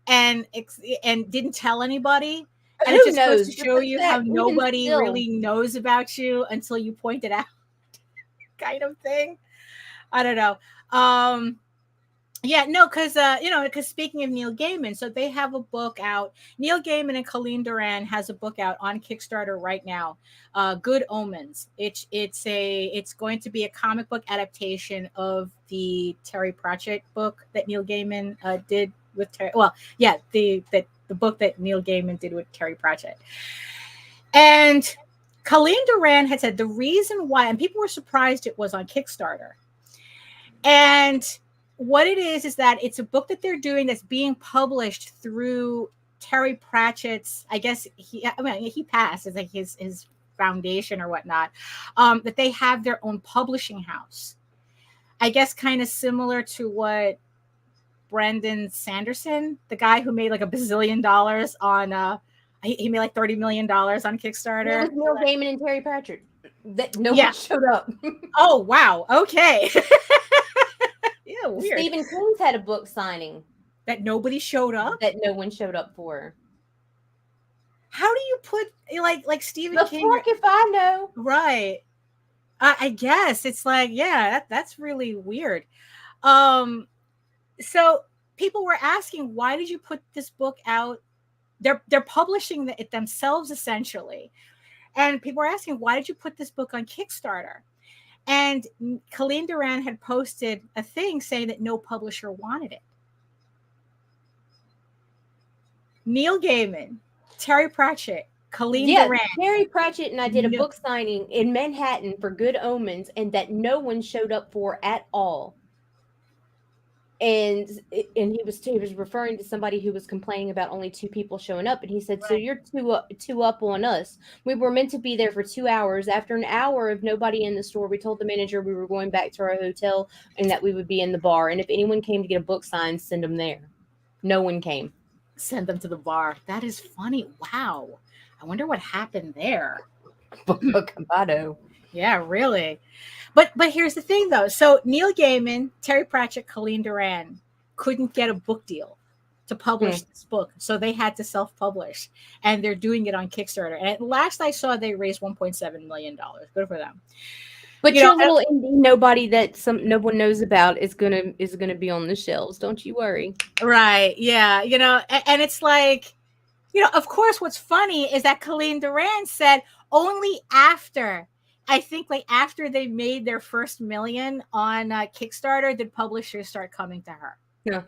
and didn't tell anybody, and it's who just supposed knows? to But show you how even nobody still, really knows about you until you point it out, kind of thing. I don't know. Yeah, no, because speaking of Neil Gaiman, so they have a book out. Neil Gaiman and Calderon has a book out on Kickstarter right now. Good Omens. It's going to be a comic book adaptation of the Terry Pratchett book that Neil Gaiman did with Terry. Well, yeah, the book that Neil Gaiman did with Terry Pratchett. And Colleen Doran had said the reason why, and people were surprised it was on Kickstarter. And what it is that it's a book that they're doing that's being published through Terry Pratchett's, I guess he passed, it's like his foundation or whatnot, that they have their own publishing house. I guess kind of similar to what Brandon Sanderson, the guy who made like $1 bazillion on, he made like $30 million on Kickstarter. It was Neil Gaiman and Terry Pratchett. That no one showed up. Oh, wow. Okay. Yeah, weird. Stephen King's had a book signing that nobody showed up. That no one showed up for. How do you put like Stephen The King? fuck if I know. Right. I guess it's like, yeah, that's really weird. So people were asking, why did you put this book out? They're publishing it themselves essentially, and people were asking, why did you put this book on Kickstarter? And Colleen Doran had posted a thing saying that no publisher wanted it. Neil Gaiman, Terry Pratchett, Colleen Doran. Terry Pratchett and I did a book signing in Manhattan for Good Omens, and that no one showed up for at all. And he was referring to somebody who was complaining about only 2 people showing up, and he said, "So you're two up on us. We were meant to be there for 2 hours. After an hour of nobody in the store, we told the manager we were going back to our hotel and that we would be in the bar. And if anyone came to get a book signed, send them there. No one came. Send them to the bar. That is funny. Wow. I wonder what happened there. Yeah, really. But here's the thing, though. So Neil Gaiman, Terry Pratchett, Colleen Doran couldn't get a book deal to publish this book, so they had to self-publish, and they're doing it on Kickstarter. And at last I saw, they raised $1.7 million. Good for them. But your little indie nobody that no one knows about is gonna be on the shelves. Don't you worry. Right? Yeah. And it's like, of course, what's funny is that Colleen Doran said only after. I think after they made their first million on Kickstarter, did publishers start coming to her? Yeah.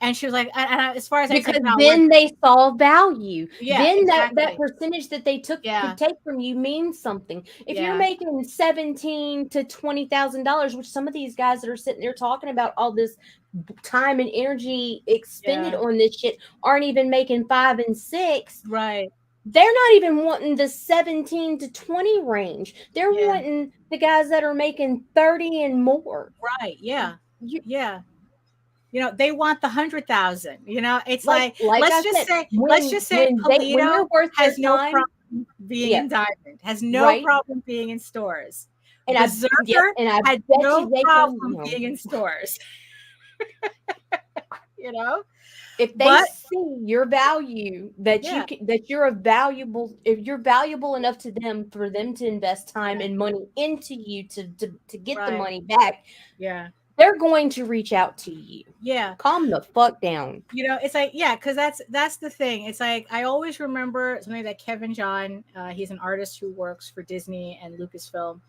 And she was like, and as far as because then they saw value. Yeah, then exactly. that percentage that they could take from you means something. If you're making $17,000 to $20,000, which some of these guys that are sitting there talking about all this time and energy expended on this shit aren't even making 5 and 6. Right. They're not even wanting the 17 to 20 range. They're wanting the guys that are making 30 and more. Right. Yeah. Yeah. They want the 100,000. It's like let's just say Polito has no problem being in Diamond, has no problem being in stores. And Berserker had no problem being in stores. If they see your value, that you're if you're valuable enough to them for them to invest time and money into you to get the money back, they're going to reach out to you. Yeah. Calm the fuck down. It's like, because that's the thing. It's like, I always remember something that Kevin John, he's an artist who works for Disney and Lucasfilm.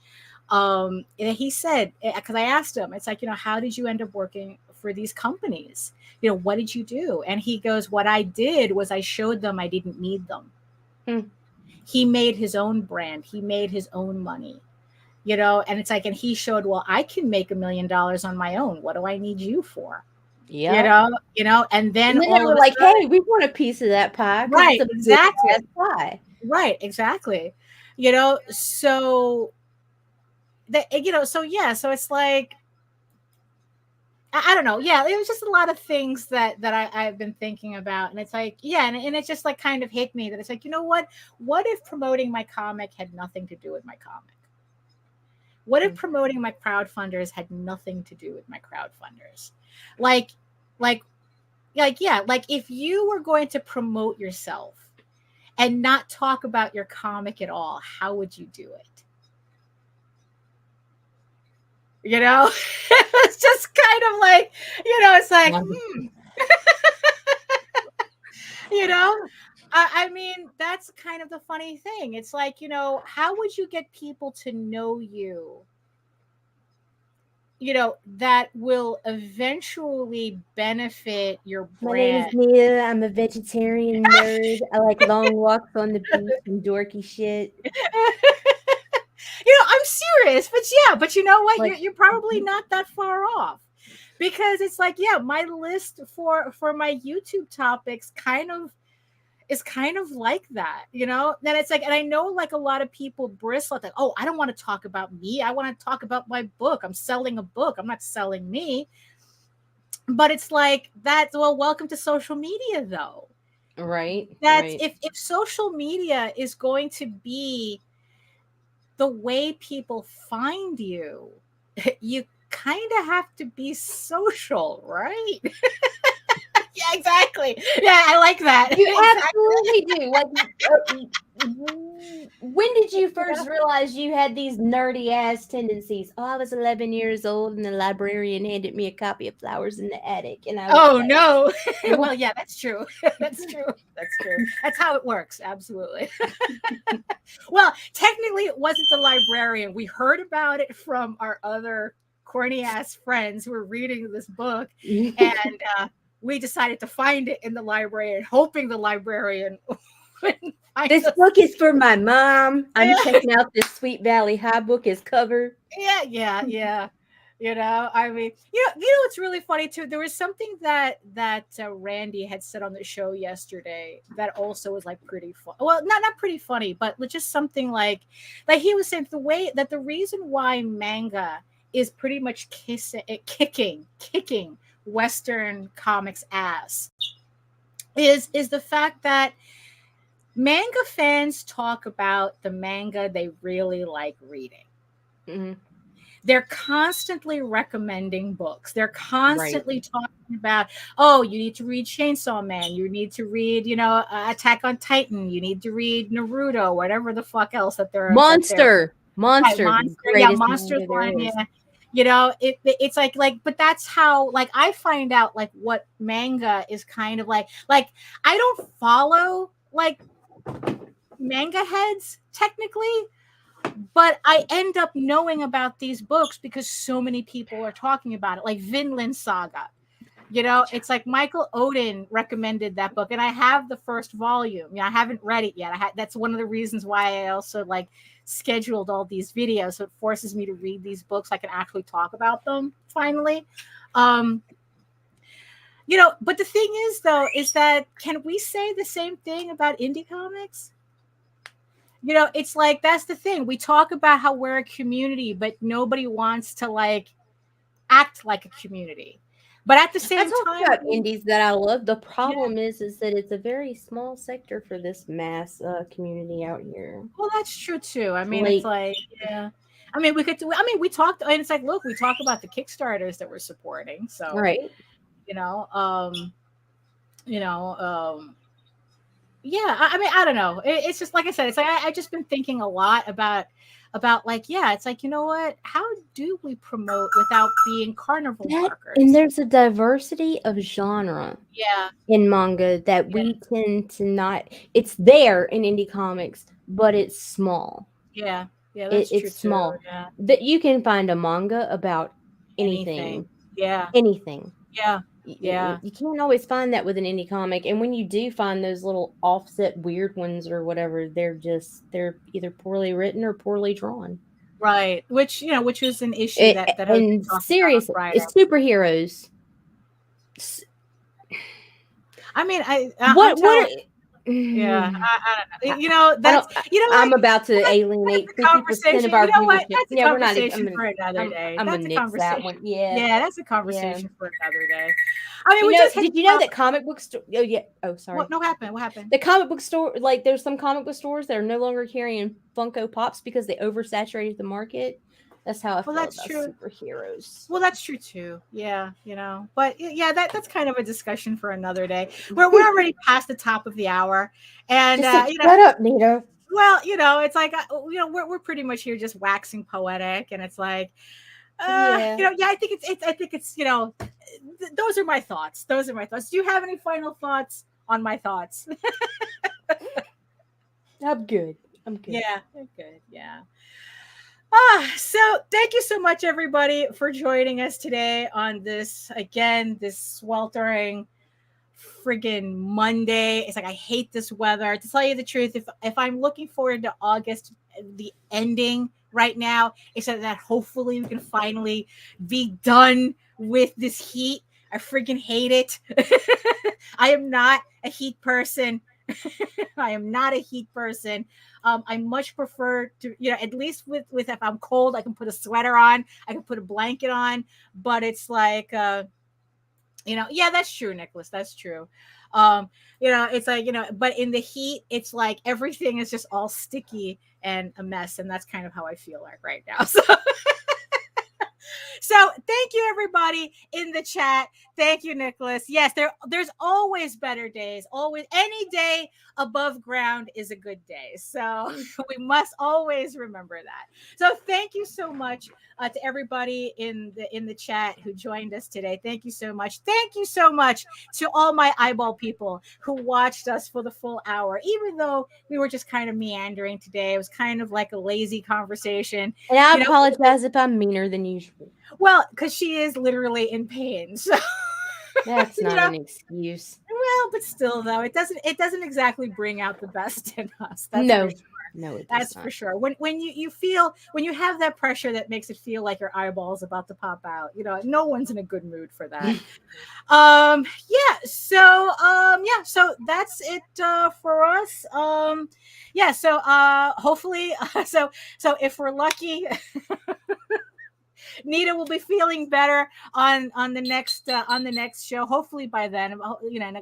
And he said, because I asked him, it's like, how did you end up working for these companies? What did you do? And he goes, what I did was I showed them I didn't need them. He made his own brand. He made his own money, and it's like, and he showed, well, I can make $1 million on my own. What do I need you for? Yeah. And then they were like, hey, we want a piece of that pie. Right. Exactly. Pie. Right. Exactly. So that, so it's like, I don't know. Yeah, it was just a lot of things that I've been thinking about. And it's like, and it just like kind of hit me that it's like, what if promoting my comic had nothing to do with my comic? What if promoting my crowdfunders had nothing to do with my crowdfunders? Like if you were going to promote yourself and not talk about your comic at all, how would you do it? It's just kind of like, it's like, I mean, that's kind of the funny thing. It's like, how would you get people to know you that will eventually benefit your My name is brand. Nita. I'm a vegetarian nerd. I like long walks on the beach and dorky shit. I'm serious, but you know what? Like, You're probably not that far off, because it's like, yeah, my list for my YouTube topics is kind of like that, Then it's like, and I know like a lot of people bristle at that. Oh, I don't want to talk about me. I want to talk about my book. I'm selling a book. I'm not selling me. But it's like that's, well, welcome to social media though. right. That's Right. if social media is going to be the way people find you, you kind of have to be social, right? Yeah, exactly. Yeah, I like that. You Exactly. absolutely do. Like, when did you first realize you had these nerdy ass tendencies? Oh, I was 11 years old, and the librarian handed me a copy of Flowers in the Attic, and I was Oh like, no. Well, yeah, that's true. That's true. That's true. That's how it works. Absolutely. Well, technically, it wasn't the librarian. We heard about it from our other corny ass friends who were reading this book, and we decided to find it in the library, and hoping the librarian wouldn't find this us. book is for my mom. I'm checking out this Sweet Valley High book as cover. Yeah. I mean, what's really funny too. There was something that Randy had said on the show yesterday that also was like pretty fun. Well, not pretty funny, but just something like he was saying the reason why manga is pretty much kicking Western comics ass is the fact that manga fans talk about the manga they really like reading. Mm-hmm. They're constantly recommending books. They're constantly talking about, oh, you need to read Chainsaw Man. You need to read, Attack on Titan. You need to read Naruto, whatever the fuck else that they're Monster. Monster, yeah, Monster's one, is. yeah. It's like, but that's how like I find out like what manga is kind of like I don't follow like manga heads technically, but I end up knowing about these books because so many people are talking about it, like Vinland Saga. It's like Michael Oden recommended that book, and I have the first volume. I haven't read it yet. That's one of the reasons why I also like scheduled all these videos, so it forces me to read these books. I can actually talk about them finally. But the thing is, though, is that can we say the same thing about indie comics? It's like that's the thing. We talk about how we're a community, but nobody wants to like act like a community. But at the same time, about indies that I love. The problem is that it's a very small sector for this mass community out here. Well, that's true too. I mean, it's like, yeah. I mean, we talked, and it's like, look, we talk about the Kickstarters that we're supporting. So, right. Yeah, I mean, I don't know. It's just like I said. It's like I just been thinking a lot about like, yeah, it's like, you know what? How do we promote without being carnival barkers? And there's a diversity of genre, in manga that we tend to not. It's there in indie comics, but it's small. Yeah, that's true. It's small. Too, yeah. That you can find a manga about anything. Yeah, anything. Yeah. You can't always find that with an indie comic, and when you do find those little offset weird ones or whatever, they're either poorly written or poorly drawn. Right. Which was an issue that and seriously, it's superheroes. I mean, yeah, I don't know. I'm about to alienate 50% of our viewership. Yeah, we're not even for another day. I'm gonna nix that one. Yeah, that's a conversation for another day. I mean, did you know that comic book store? Oh yeah. Oh, sorry. What happened? What happened? The comic book store, like, there's some comic book stores that are no longer carrying Funko Pops because they oversaturated the market. That's how I feel about superheroes. Well, that's true too. Yeah, but yeah, that's kind of a discussion for another day. We're already past the top of the hour, and shut up, Nita. Well, it's like we're pretty much here just waxing poetic, and it's like, I think it's those are my thoughts. Do you have any final thoughts on my thoughts? I'm good. Yeah, good. Yeah. So thank you so much, everybody, for joining us today on this sweltering friggin' Monday. It's like I hate this weather. To tell you the truth, if I'm looking forward to August, the ending right now, except that hopefully we can finally be done with this heat. I friggin' hate it. I am not a heat person. I am not a heat person. I much prefer to, at least with if I'm cold, I can put a sweater on, I can put a blanket on, but it's like, yeah, that's true, Nicholas. That's true. It's like, but in the heat, it's like everything is just all sticky and a mess. And that's kind of how I feel like right now. So thank you, everybody in the chat. Thank you, Nicholas. Yes, there's always better days. Always, any day above ground is a good day. So we must always remember that. So thank you so much to everybody in the chat who joined us today. Thank you so much. Thank you so much to all my eyeball people who watched us for the full hour. Even though we were just kind of meandering today, it was kind of like a lazy conversation. And I apologize if I'm meaner than usual. Well, because she is literally in pain. So that's not an excuse. Well, but still, though, it doesn't exactly bring out the best in us. That's no, for sure. No, that's for sure. When you have that pressure that makes it feel like your eyeball's about to pop out, no one's in a good mood for that. So that's it for us. So hopefully, so if we're lucky. Nita will be feeling better on the next show. Hopefully by then,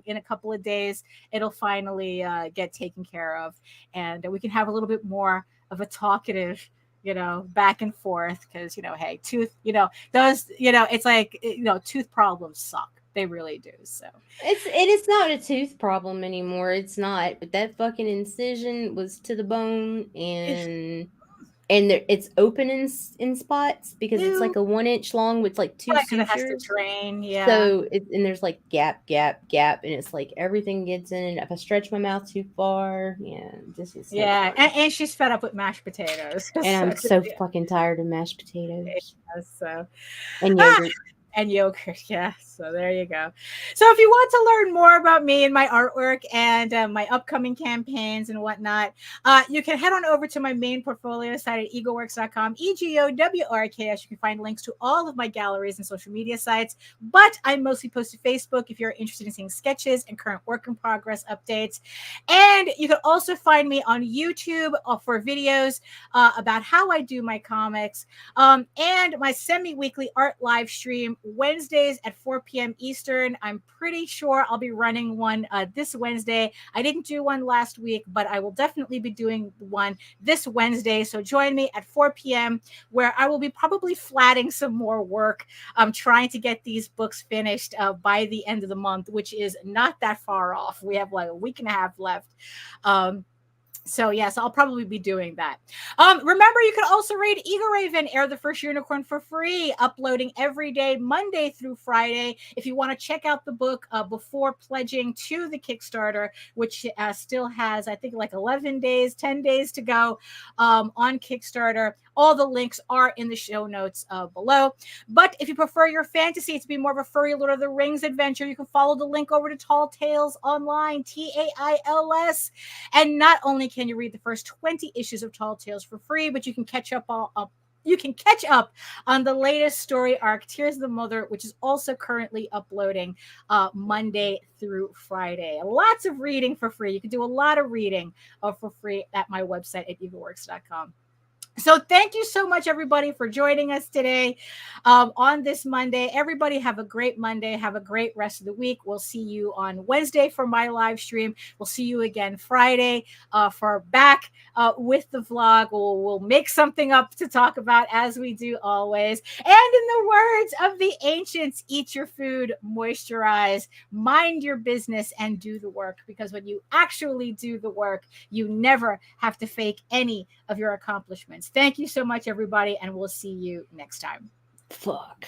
in a couple of days, it'll finally get taken care of, and we can have a little bit more of a talkative, back and forth. Because hey, tooth, those, it's like tooth problems suck. They really do. So it is not a tooth problem anymore. It's not. But that fucking incision was to the bone, and it's open in spots because it's like a 1 inch long with like 2 sutures. It has to drain, yeah. So and there's like gap, and it's like everything gets in. If I stretch my mouth too far, this is and she's fed up with mashed potatoes. And I'm so fucking tired of mashed potatoes. Yeah, so and yogurt. And yogurt, yeah. So there you go. So if you want to learn more about me and my artwork and my upcoming campaigns and whatnot, you can head on over to my main portfolio site at egoworks.com, EGOWRKS. You can find links to all of my galleries and social media sites, but I mostly post to Facebook if you're interested in seeing sketches and current work in progress updates. And you can also find me on YouTube for videos about how I do my comics, and my semi-weekly art live stream Wednesdays at 4 p.m. Eastern. I'm pretty sure I'll be running one this Wednesday. I didn't do one last week, but I will definitely be doing one this Wednesday. So join me at 4 p.m. where I will be probably flatting some more work. I'm trying to get these books finished by the end of the month, which is not that far off. We have like a week and a half left. So yes, I'll probably be doing that. Remember, you can also read EGORAVEN, Air the First Unicorn, for free, uploading every day, Monday through Friday. If you want to check out the book before pledging to the Kickstarter, which still has, I think, like 10 days to go on Kickstarter. All the links are in the show notes below. But if you prefer your fantasy to be more of a furry Lord of the Rings adventure, you can follow the link over to Tall Tales Online, TAILS. And not only can you read the first 20 issues of Tall Tales for free, but you can catch up on the latest story arc, Tears of the Mother, which is also currently uploading Monday through Friday. Lots of reading for free. You can do a lot of reading for free at my website at egoworks.com. So thank you so much, everybody, for joining us today on this Monday. Everybody have a great Monday. Have a great rest of the week. We'll see you on Wednesday for my live stream. We'll see you again Friday for back with the vlog. We'll make something up to talk about, as we do always. And in the words of the ancients, eat your food, moisturize, mind your business, and do the work. Because when you actually do the work, you never have to fake any of your accomplishments. Thank you so much, everybody, and we'll see you next time. Fuck.